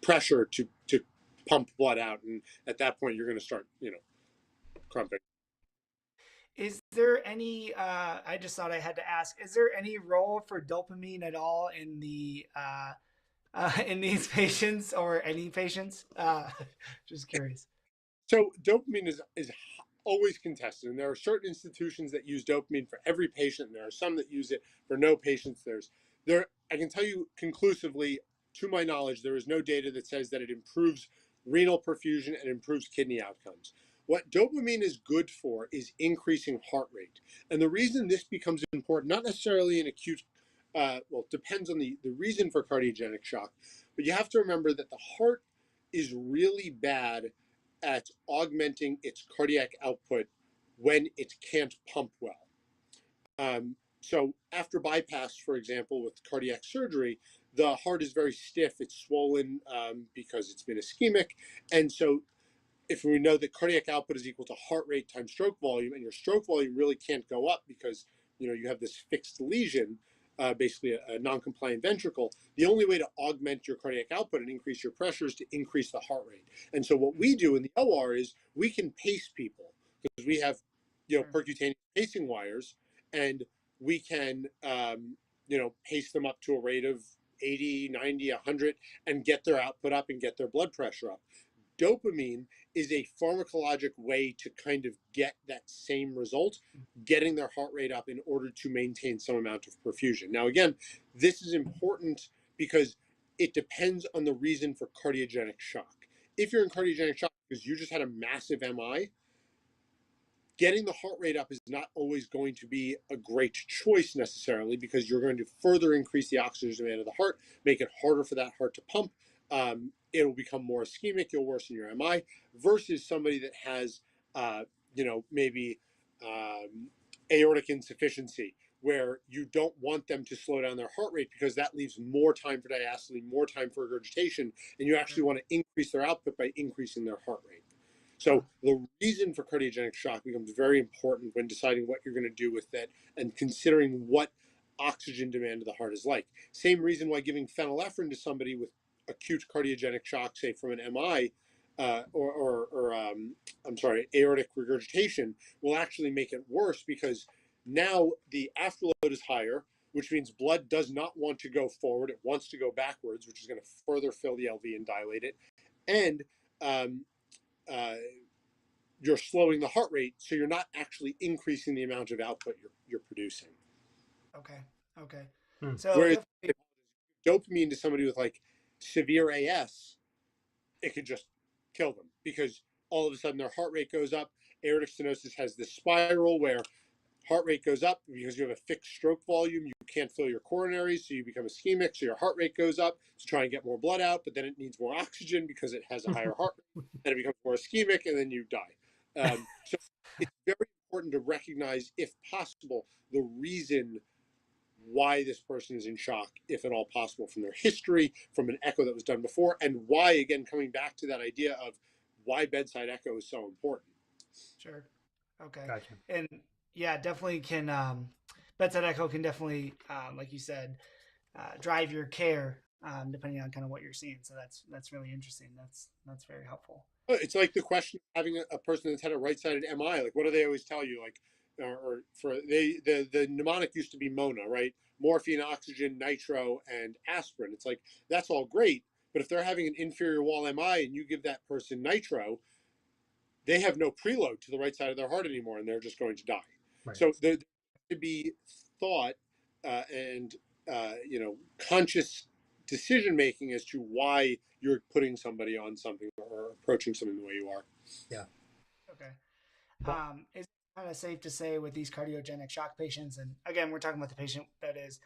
pressure to pump blood out, and at that point you're going to start, crumping. is there any? I just thought I had to ask. Is there any role for dopamine at all in the in these patients or any patients? Just curious. So dopamine is always contested, and there are certain institutions that use dopamine for every patient, and there are some that use it for no patients. There. I can tell you conclusively, to my knowledge, there is no data that says that it improves renal perfusion and improves kidney outcomes. What dopamine is good for is increasing heart rate, and the reason this becomes important, not necessarily in acute. Well, it depends on the reason for cardiogenic shock, but you have to remember that the heart is really bad at augmenting its cardiac output when it can't pump well. So after bypass, for example, with cardiac surgery, the heart is very stiff. It's swollen because it's been ischemic. And so if we know that cardiac output is equal to heart rate times stroke volume, and your stroke volume really can't go up because you have this fixed lesion, basically a non-compliant ventricle, the only way to augment your cardiac output and increase your pressure is to increase the heart rate. And so what we do in the OR is we can pace people because we have percutaneous pacing wires, and we can pace them up to a rate of 80, 90, 100 and get their output up and get their blood pressure up. Dopamine is a pharmacologic way to kind of get that same result, getting their heart rate up in order to maintain some amount of perfusion. Now, again, this is important because it depends on the reason for cardiogenic shock. If you're in cardiogenic shock because you just had a massive MI, getting the heart rate up is not always going to be a great choice necessarily, because you're going to further increase the oxygen demand of the heart, make it harder for that heart to pump. It'll become more ischemic. You'll worsen your MI versus somebody that has, maybe aortic insufficiency, where you don't want them to slow down their heart rate because that leaves more time for diastole, more time for regurgitation, and you actually want to increase their output by increasing their heart rate. So the reason for cardiogenic shock becomes very important when deciding what you're going to do with it and considering what oxygen demand of the heart is like. Same reason why giving phenylephrine to somebody with acute cardiogenic shock, say from an MI, aortic regurgitation, will actually make it worse, because now the afterload is higher, which means blood does not want to go forward. It wants to go backwards, which is going to further fill the LV and dilate it. And you're slowing the heart rate, so you're not actually increasing the amount of output you're producing. Okay. Okay. So whereas if dopamine to somebody with like severe AS, it could just kill them, because all of a sudden their heart rate goes up. Aortic stenosis has this spiral where heart rate goes up because you have a fixed stroke volume. You can't fill your coronaries, so you become ischemic, so your heart rate goes up to try and get more blood out, but then it needs more oxygen because it has a higher heart rate, and it becomes more ischemic, and then you die. So it's very important to recognize, if possible, the reason why this person is in shock, if at all possible, from their history, from an echo that was done before, and why, again, coming back to that idea of why bedside echo is so important. Sure. Okay. Gotcha. And yeah, definitely can, bedside echo can definitely, like you said, drive your care, depending on kind of what you're seeing. So that's really interesting. That's very helpful. It's like the question of having a person that's had a right-sided MI. Like, what do they always tell you? Like, or for the mnemonic used to be MONA, right? Morphine, oxygen, nitro, and aspirin. It's like, that's all great, but if they're having an inferior wall MI and you give that person nitro, they have no preload to the right side of their heart anymore, and they're just going to die. Right. So there should be thought and conscious decision making as to why you're putting somebody on something or approaching something the way you are. Yeah. Okay. It's kind of safe to say with these cardiogenic shock patients, and again, we're talking about the patient that is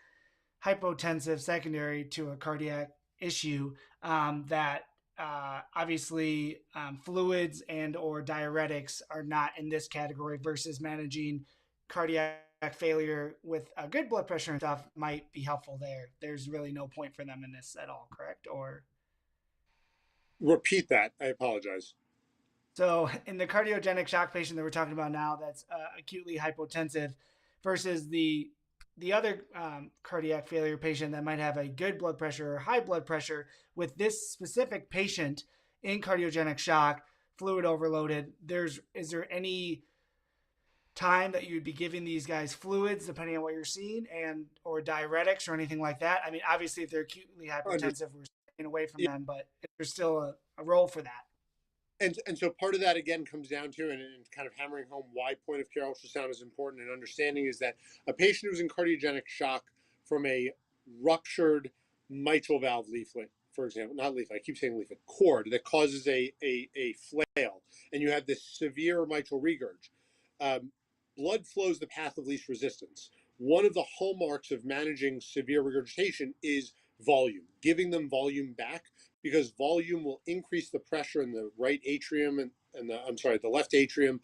hypotensive secondary to a cardiac issue, that obviously fluids and or diuretics are not in this category versus managing cardiac failure with a good blood pressure and stuff might be helpful there. There's really no point for them in this at all, correct? Or Repeat that. I apologize. so in the cardiogenic shock patient that we're talking about now, that's acutely hypotensive, versus the other cardiac failure patient that might have a good blood pressure or high blood pressure. With this specific patient in cardiogenic shock, fluid overloaded, is there any time that you'd be giving these guys fluids depending on what you're seeing, and or diuretics or anything like that? I mean, obviously if they're acutely hypertensive, we're staying away from them, but there's still a role for that. And so part of that again comes down to, and kind of hammering home why point of care ultrasound is important and understanding, is that a patient who's in cardiogenic shock from a ruptured mitral valve leaflet, for example, not leaflet, I keep saying leaflet, cord that causes a flail, and you have this severe mitral regurg. Blood flows the path of least resistance. One of the hallmarks of managing severe regurgitation is volume, giving them volume back, because volume will increase the pressure in the right atrium and the left atrium,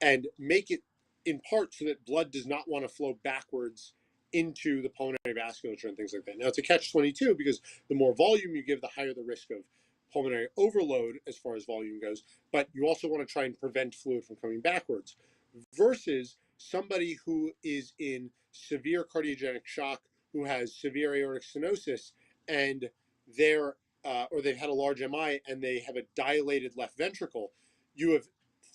and make it in part so that blood does not want to flow backwards into the pulmonary vasculature and things like that. Now it's a catch-22 because the more volume you give, the higher the risk of pulmonary overload as far as volume goes, but you also want to try and prevent fluid from coming backwards, versus somebody who is in severe cardiogenic shock, who has severe aortic stenosis, and they're or they've had a large MI and they have a dilated left ventricle. You have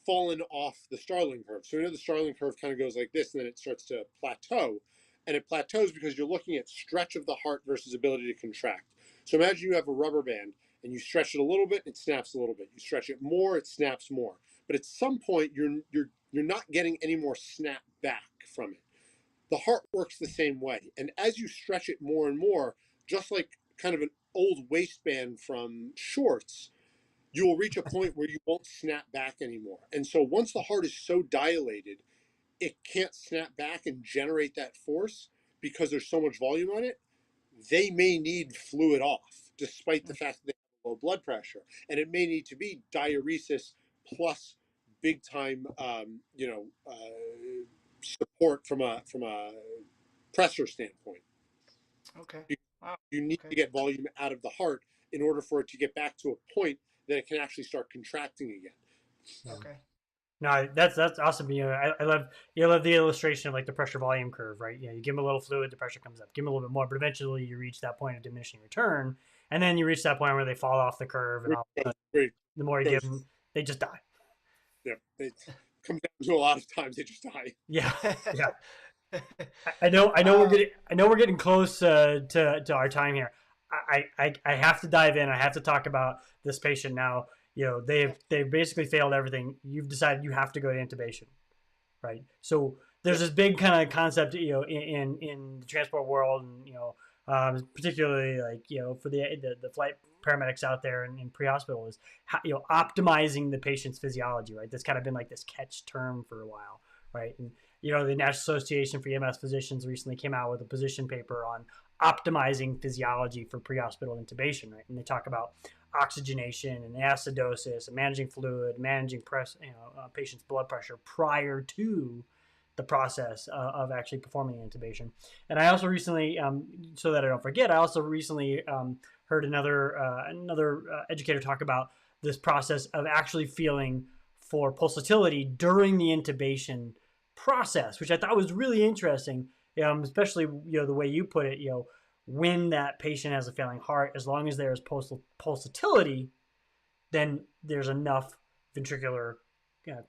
fallen off the Starling curve. So you know the Starling curve kind of goes like this, and then it starts to plateau. And it plateaus because you're looking at stretch of the heart versus ability to contract. So imagine you have a rubber band and you stretch it a little bit, it snaps a little bit. You stretch it more, it snaps more. But at some point, you're not getting any more snap back from it. The heart works the same way. And as you stretch it more and more, just like kind of an old waistband from shorts, you will reach a point where you won't snap back anymore. And so once the heart is so dilated, it can't snap back and generate that force because there's so much volume on it. They may need fluid off, despite the fact that they have low blood pressure. And it may need to be diuresis plus big time, support from a pressure standpoint. Okay. You, Wow. you need to get volume out of the heart in order for it to get back to a point that it can actually start contracting again. Yeah. Okay. No, that's awesome. I love the illustration of like the pressure volume curve, right? You give them a little fluid, the pressure comes up. Give them a little bit more, but eventually you reach that point of diminishing return, and then you reach that point where they fall off the curve, and the more you give them, they just die. Yeah, it comes down to a lot of times they just die. Yeah, yeah. I know we're getting close to our time here. I have to dive in. I have to talk about this patient now. They've basically failed everything. You've decided you have to go to intubation, right? So there's this big kind of concept, in the transport world, and particularly like for the flight paramedics out there in pre-hospital, is optimizing the patient's physiology, right? That's kind of been like this catch term for a while, right? And the National Association for EMS Physicians recently came out with a position paper on optimizing physiology for pre-hospital intubation, right? And they talk about oxygenation and acidosis and managing fluid, managing patient's blood pressure prior to the process of actually performing the intubation. And I also recently, so that I don't forget, heard another educator talk about this process of actually feeling for pulsatility during the intubation process, which I thought was really interesting, especially the way you put it, when that patient has a failing heart, as long as there is pulsatility, then there's enough ventricular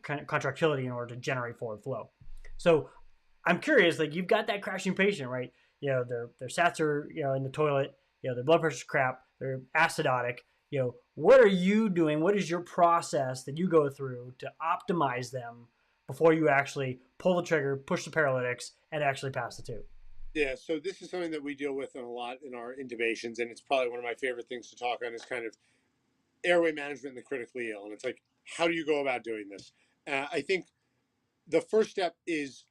contractility in order to generate forward flow. So I'm curious, like you've got that crashing patient, right? Their sats are in the toilet, their blood pressure's crap, they're acidotic. What are you doing? What is your process that you go through to optimize them before you actually pull the trigger, push the paralytics, and actually pass the tube? Yeah, so this is something that we deal with a lot in our intubations, and it's probably one of my favorite things to talk on is kind of airway management in the critically ill. And it's like, how do you go about doing this? I think the first step is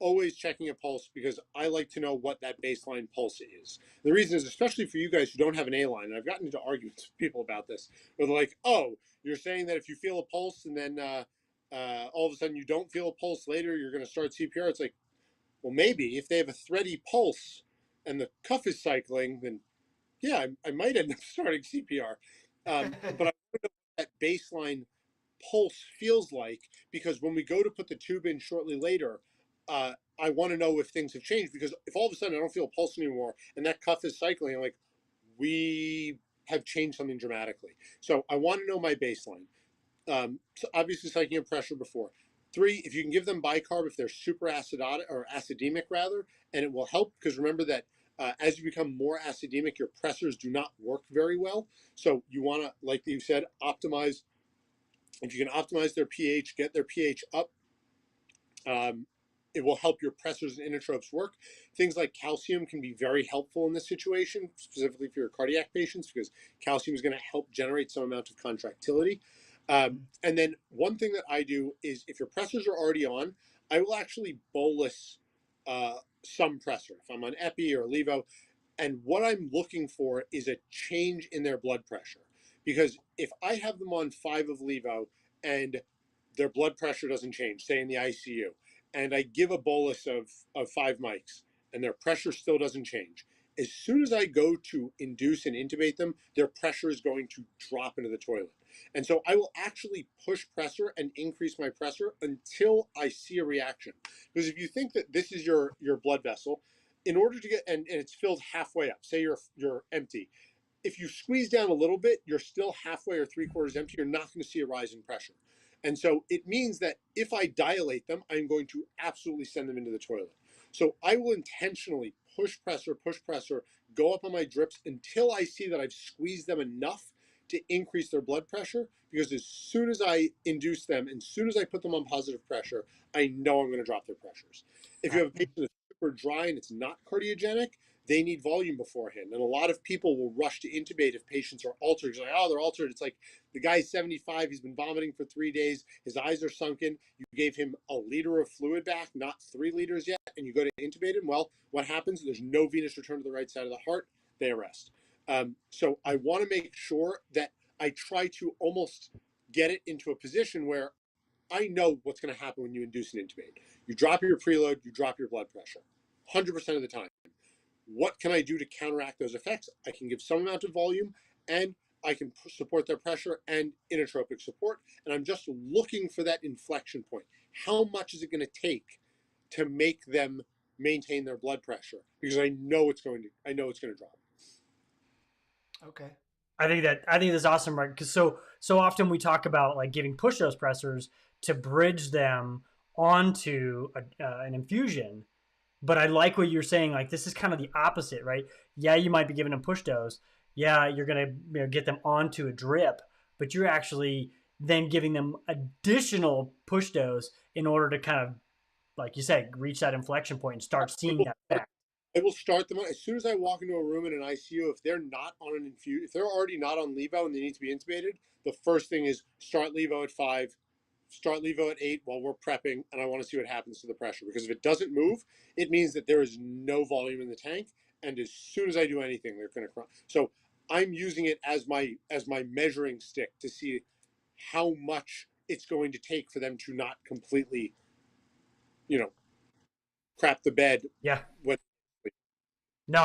always checking a pulse because I like to know what that baseline pulse is. The reason is, especially for you guys who don't have an A line, and I've gotten into arguments with people about this, where they're like, "Oh, you're saying that if you feel a pulse and then all of a sudden you don't feel a pulse later, you're going to start CPR." It's like, well, maybe if they have a thready pulse and the cuff is cycling, then yeah, I might end up starting CPR. But I want to know what that baseline pulse feels like, because when we go to put the tube in shortly later, I want to know if things have changed, because if all of a sudden I don't feel a pulse anymore and that cuff is cycling, I'm like, we have changed something dramatically. So I want to know my baseline. So obviously psyching and pressure before. 3, if you can give them bicarb if they're super acidotic or acidemic rather, and it will help, because remember that as you become more acidemic, your pressors do not work very well. So you want to, like you said, optimize. If you can optimize their pH, get their pH up, um, it will help your pressors and inotropes work. Things like calcium can be very helpful in this situation, specifically for your cardiac patients, because calcium is going to help generate some amount of contractility. And then one thing that I do is, if your pressors are already on, I will actually bolus some pressor. If I'm on epi or levo, and what I'm looking for is a change in their blood pressure. Because if I have them on 5 of levo and their blood pressure doesn't change, say in the ICU, and I give a bolus of 5 mics and their pressure still doesn't change, as soon as I go to induce and intubate them, their pressure is going to drop into the toilet. And so I will actually push pressure and increase my pressure until I see a reaction. Because if you think that this is your blood vessel, in order to get, and it's filled halfway up, say you're empty, if you squeeze down a little bit, you're still halfway or 3/4 empty. You're not going to see a rise in pressure. And so it means that if I dilate them, I'm going to absolutely send them into the toilet. So I will intentionally push pressure, go up on my drips until I see that I've squeezed them enough to increase their blood pressure. Because as soon as I induce them, and as soon as I put them on positive pressure, I know I'm going to drop their pressures. If you have a patient that's super dry and it's not cardiogenic, they need volume beforehand. And a lot of people will rush to intubate if patients are altered. It's like, oh, they're altered. It's like, the guy's 75. He's been vomiting for 3 days. His eyes are sunken. You gave him a liter of fluid back, not 3 liters yet, and you go to intubate him. Well, what happens? There's no venous return to the right side of the heart. They arrest. So I want to make sure that I try to almost get it into a position where I know what's going to happen when you induce an intubate. You drop your preload, you drop your blood pressure 100% of the time. What can I do to counteract those effects? I can give some amount of volume, and I can support their pressure and inotropic support. And I'm just looking for that inflection point. How much is it going to take to make them maintain their blood pressure? Because I know it's going to drop. Okay. I think that's awesome, right? Because so often we talk about like giving push dose pressors to bridge them onto an infusion, but I like what you're saying. Like this is kind of the opposite, right? Yeah, you might be giving them push dose. Yeah, you're gonna get them onto a drip, but you're actually then giving them additional push dose in order to kind of, like you said, reach that inflection point and start seeing that effect. I will start them as soon as I walk into a room in an ICU. If they're not on an if they're already not on levo and they need to be intubated, the first thing is start levo at 5, start levo at 8 while we're prepping, and I want to see what happens to the pressure. Because if it doesn't move, it means that there is no volume in the tank, and as soon as I do anything, they're going to cry. So I'm using it as my measuring stick to see how much it's going to take for them to not completely, you know, crap the bed Yeah. when. No,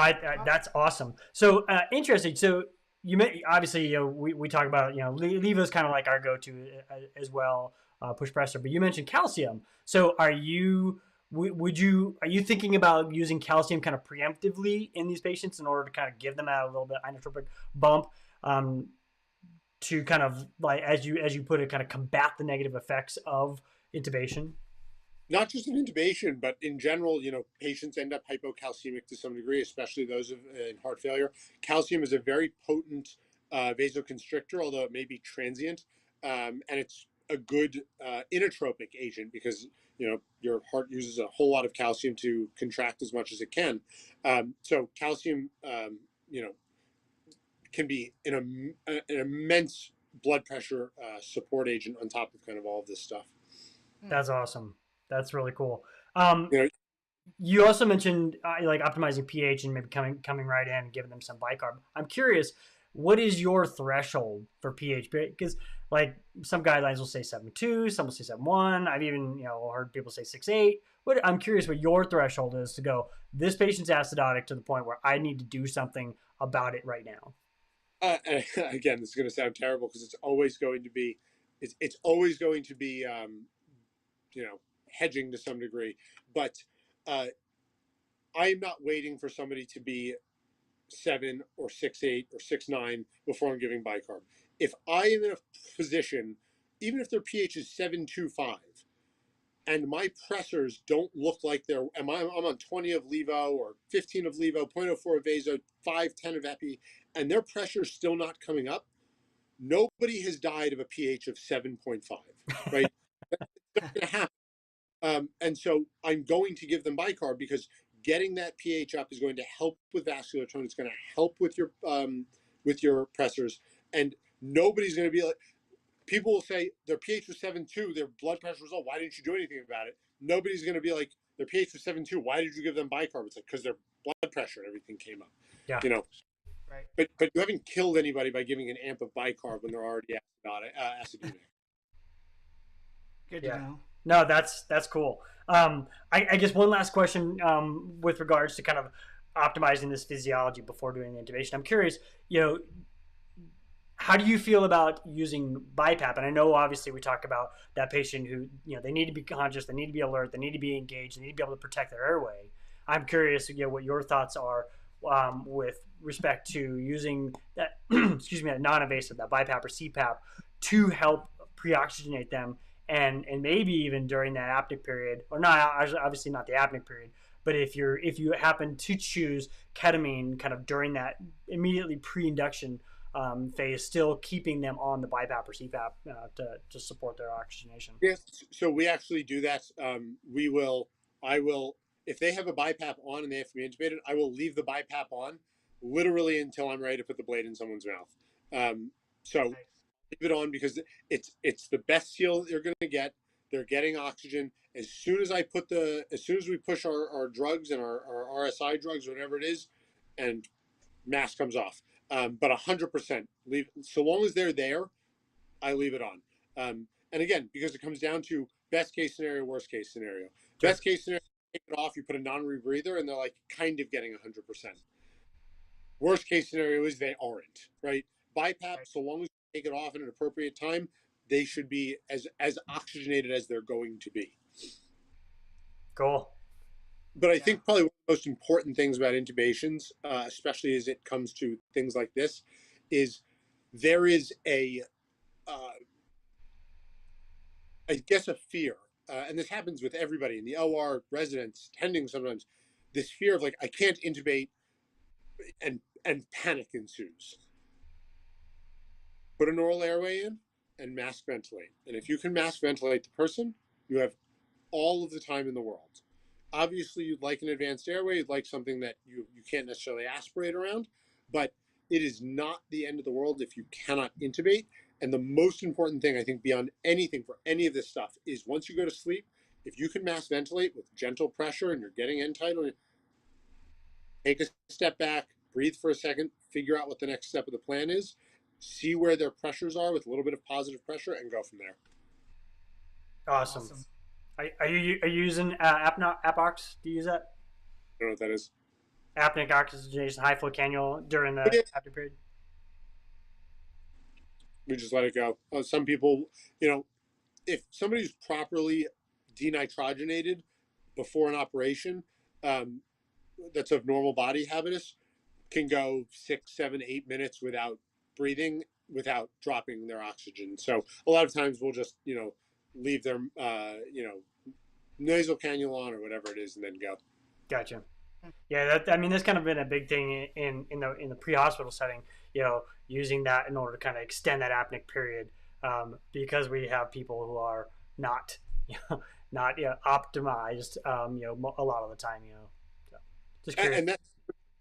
that's awesome. So interesting. So you may obviously we talk about Levo is kind of like our go-to as well, push pressure. But you mentioned calcium. So are you are you thinking about using calcium kind of preemptively in these patients in order to kind of give them a little bit inotropic bump to kind of like as you put it, kind of combat the negative effects of intubation? Not just in intubation, but in general, patients end up hypocalcemic to some degree, especially those in heart failure. Calcium is a very potent vasoconstrictor, although it may be transient, and it's a good inotropic agent because your heart uses a whole lot of calcium to contract as much as it can. So calcium, can be an immense blood pressure support agent on top of kind of all of this stuff. That's awesome. That's really cool. You know, You also mentioned like optimizing pH and maybe coming right in and giving them some bicarb. I'm curious, what is your threshold for pH? Because like some guidelines will say 7.2, some will say 7.1. I've even heard people say 6.8. What I'm curious what your threshold is to go. This patient's acidotic to the point where I need to do something about it right now. Again, this is going to sound terrible because it's always going to be, it's always going to be, hedging to some degree. But uh, I am not waiting for somebody to be 7 or 6.8 or 6.9 before I'm giving bicarb. If I am in a position, even if their pH is 7.25, and my pressors don't look like I'm on 20 of levo or 15 of levo, zero point 0.04 of vaso, 5, 10 of epi, and their pressure's still not coming up, nobody has died of a pH of 7.5, right? That's not going to happen. And so I'm going to give them bicarb because getting that pH up is going to help with vascular tone. It's going to help with your pressors, and nobody's going to be like, people will say their pH was 7.2, their blood pressure was low. Why didn't you do anything about it? Nobody's going to be like, their pH was 7.2. Why did you give them bicarb? It's like, because their blood pressure and everything came up. Yeah. Right. But you haven't killed anybody by giving an amp of bicarb when they're already acidic. Good to know. No, that's cool. I guess one last question with regards to kind of optimizing this physiology before doing the intubation. I'm curious, how do you feel about using BiPAP? And I know obviously we talk about that patient who, they need to be conscious, they need to be alert, they need to be engaged, they need to be able to protect their airway. I'm curious, what your thoughts are with respect to using that, excuse me, that non-invasive, that BiPAP or CPAP to help pre-oxygenate them, and maybe even during that apneic period, or not, obviously not the apneic period, but if you happen to choose ketamine kind of during that immediately pre-induction phase, still keeping them on the BiPAP or CPAP to support their oxygenation. Yes, so we actually do that. I will, if they have a BiPAP on and they have to be intubated, I will leave the BiPAP on literally until I'm ready to put the blade in someone's mouth. So leave it on because it's the best seal that you're going to get. They're getting oxygen. As soon as we push our drugs and our RSI drugs, whatever it is, and mask comes off. But 100% leave, so long as they're there, I leave it on. And again, because it comes down to best case scenario, worst case scenario. Sure. Best case scenario, take it off, you put a non-rebreather, and they're like kind of getting 100%. Worst case scenario is they aren't, right? BiPAP, so long as you take it off at an appropriate time, they should be as oxygenated as they're going to be. Cool. But I think probably one of the most important things about intubations, especially as it comes to things like this, is there is I guess a fear, and this happens with everybody in the OR, residents, tending sometimes, this fear of like, I can't intubate, and panic ensues. Put an oral airway in and mask ventilate. And if you can mask ventilate the person, you have all of the time in the world. Obviously, you'd like an advanced airway, you'd like something that you can't necessarily aspirate around, but it is not the end of the world if you cannot intubate. And the most important thing, I think, beyond anything for any of this stuff is once you go to sleep, if you can mask ventilate with gentle pressure and you're getting end tidal, take a step back, breathe for a second, figure out what the next step of the plan is, see where their pressures are with a little bit of positive pressure, and go from there. Awesome. Are you using APOX? Do you use that? I don't know what that is. Apneic oxygenation, high flow cannula during the apnea period. We just let it go. Some people, if somebody's properly denitrogenated before an operation, that's of normal body habitus, can go 6, 7, 8 minutes without breathing, without dropping their oxygen. So a lot of times we'll just, leave their, nasal cannula on or whatever it is, and then go. Gotcha. Yeah, that's kind of been a big thing in the pre-hospital setting. Using that in order to kind of extend that apneic period, because we have people who are not, not optimized, a lot of the time. So just curious. And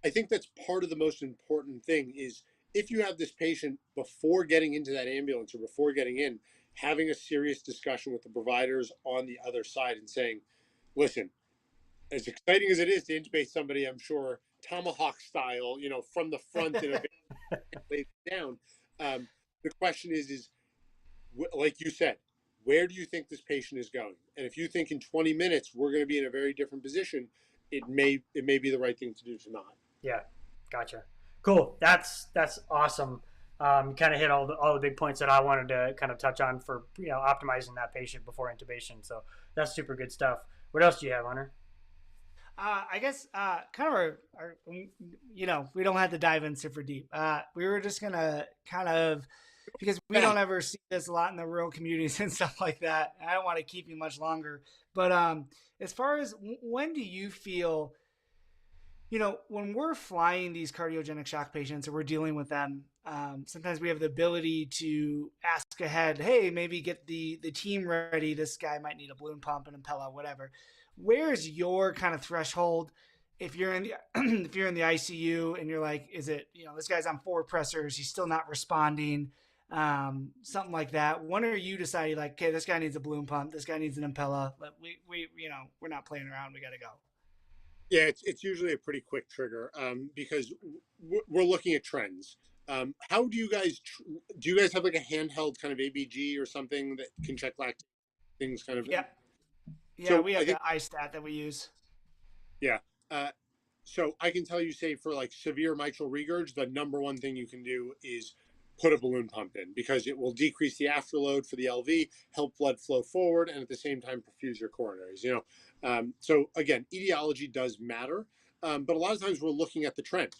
I think that's part of the most important thing is if you have this patient before getting into that ambulance or before getting in, having a serious discussion with the providers on the other side and saying, listen, as exciting as it is to intubate somebody, I'm sure tomahawk style, from the front and lay down. The question is like you said, where do you think this patient is going? And if you think in 20 minutes we're going to be in a very different position, it may be the right thing to do to not. Yeah, gotcha. Cool. That's awesome. You kind of hit all the big points that I wanted to kind of touch on for optimizing that patient before intubation. So that's super good stuff. What else do you have, Hunter? I guess kind of we don't have to dive in super deep. We were just gonna kind of, because we don't ever see this a lot in the rural communities and stuff like that. I don't want to keep you much longer, but as far as when do you feel, when we're flying these cardiogenic shock patients and we're dealing with them, sometimes we have the ability to ask ahead, hey, maybe get the team ready. This guy might need a balloon pump, an Impella, whatever. Where's your kind of threshold if you're in the if you're in the ICU and you're like, is it, this guy's on 4 pressors, he's still not responding, something like that. When are you deciding like, okay, this guy needs a balloon pump, this guy needs an Impella, we're not playing around, we got to go? Yeah, it's usually a pretty quick trigger, because we're looking at trends. How do you guys have like a handheld kind of ABG or something that can check lactate things kind of? Yeah. Yeah, So we have I think, the iStat that we use. yeah. So I can tell you, say for like severe mitral regurg, the number one thing you can do is put a balloon pump in, because it will decrease the afterload for the LV, help blood flow forward, and at the same time perfuse your coronaries. So again, etiology does matter, but a lot of times we're looking at the trend,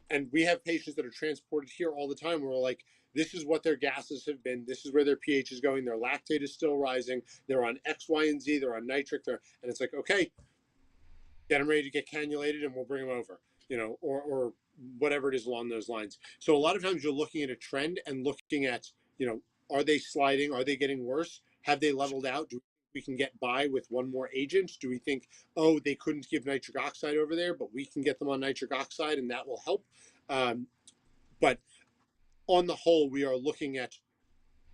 and we have patients that are transported here all the time. Where we're like, this is what their gases have been. This is where their pH is going. Their lactate is still rising. They're on X, Y, and Z. They're on nitric. And it's like, okay, get them ready to get cannulated and we'll bring them over, or whatever it is along those lines. So a lot of times you're looking at a trend and looking at, are they sliding? Are they getting worse? Have they leveled out? Do we can get by with one more agent? Do we think, oh, they couldn't give nitric oxide over there, but we can get them on nitric oxide and that will help? But on the whole, we are looking at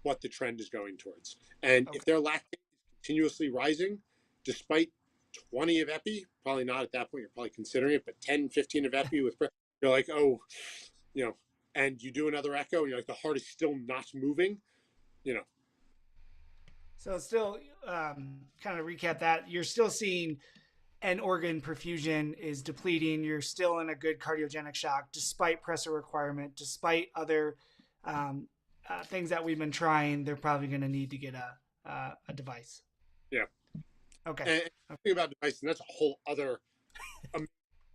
what the trend is going towards. And Okay. if their lactate is continuously rising, despite 20 of epi, probably not at that point, you're probably considering it, but 10, 15 of epi you're like, oh, and you do another echo and you're like, the heart is still not moving, So still, kind of recap that, you're still seeing end organ perfusion is depleting. You're still in a good cardiogenic shock, despite pressure requirement, despite other things that we've been trying. They're probably going to need to get a device. Yeah. Okay. And think about devices, and that's a whole other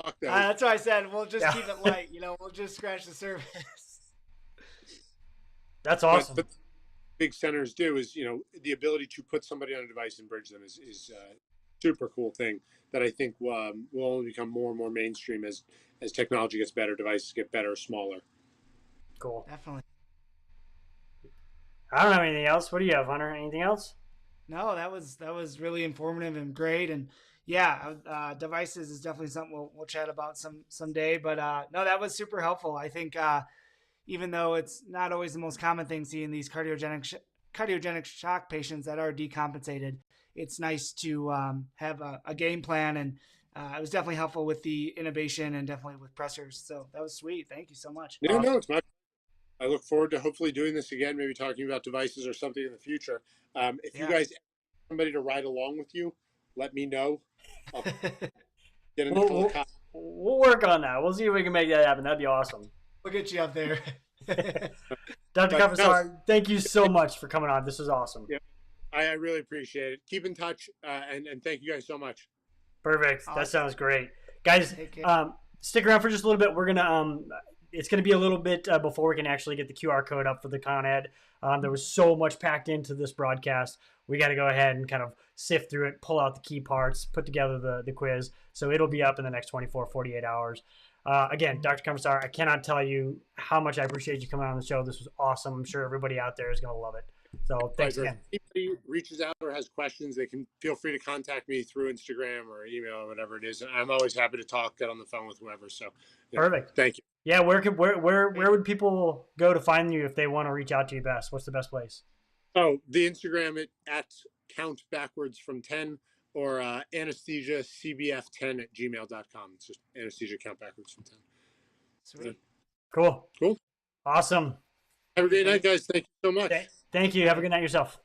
talk. That's why I said we'll just keep it light. We'll just scratch the surface. That's awesome. But big centers do is, the ability to put somebody on a device and bridge them is a super cool thing that I think will only become more and more mainstream as technology gets better, devices get better, smaller. Cool. Definitely. I don't have anything else. What do you have, Hunter? Anything else? No, that was really informative and great. And yeah, devices is definitely something we'll chat about someday. But no, that was super helpful. I think even though it's not always the most common thing, seeing these cardiogenic shock patients that are decompensated, it's nice to have a game plan. And it was definitely helpful with the intubation and definitely with pressors. So that was sweet. Thank you so much. No, no, it's my. I look forward to hopefully doing this again, maybe talking about devices or something in the future. If you guys have somebody to ride along with you, let me know. I'll get in the we'll work on that. We'll see if we can make that happen. That'd be awesome. We'll get you up there. Dr. Convissar, thank you so much for coming on. This was awesome. Yeah, I really appreciate it. Keep in touch, and thank you guys so much. Perfect. Awesome. That sounds great. Guys, stick around for just a little bit. We're going to it's going to be a little bit before we can actually get the QR code up for the Con Ed. There was so much packed into this broadcast. We got to go ahead and kind of sift through it, pull out the key parts, put together the quiz. So it'll be up in the next 24, 48 hours. Again, Dr. Convissar, I cannot tell you how much I appreciate you coming on the show. This was awesome. I'm sure everybody out there is going to love it. So thanks again. If anybody reaches out or has questions, they can feel free to contact me through Instagram or email or whatever it is. I'm always happy to talk, get on the phone with whoever. So perfect. Thank you. Yeah, where would people go to find you if they want to reach out to you best? What's the best place? Oh, the Instagram at count backwards from 10. or anesthesiacbf10@gmail.com. It's just anesthesia count backwards from 10. Sweet. Cool. Cool. Awesome. Have a great night, guys. Thank you so much. Thank you. Have a good night yourself.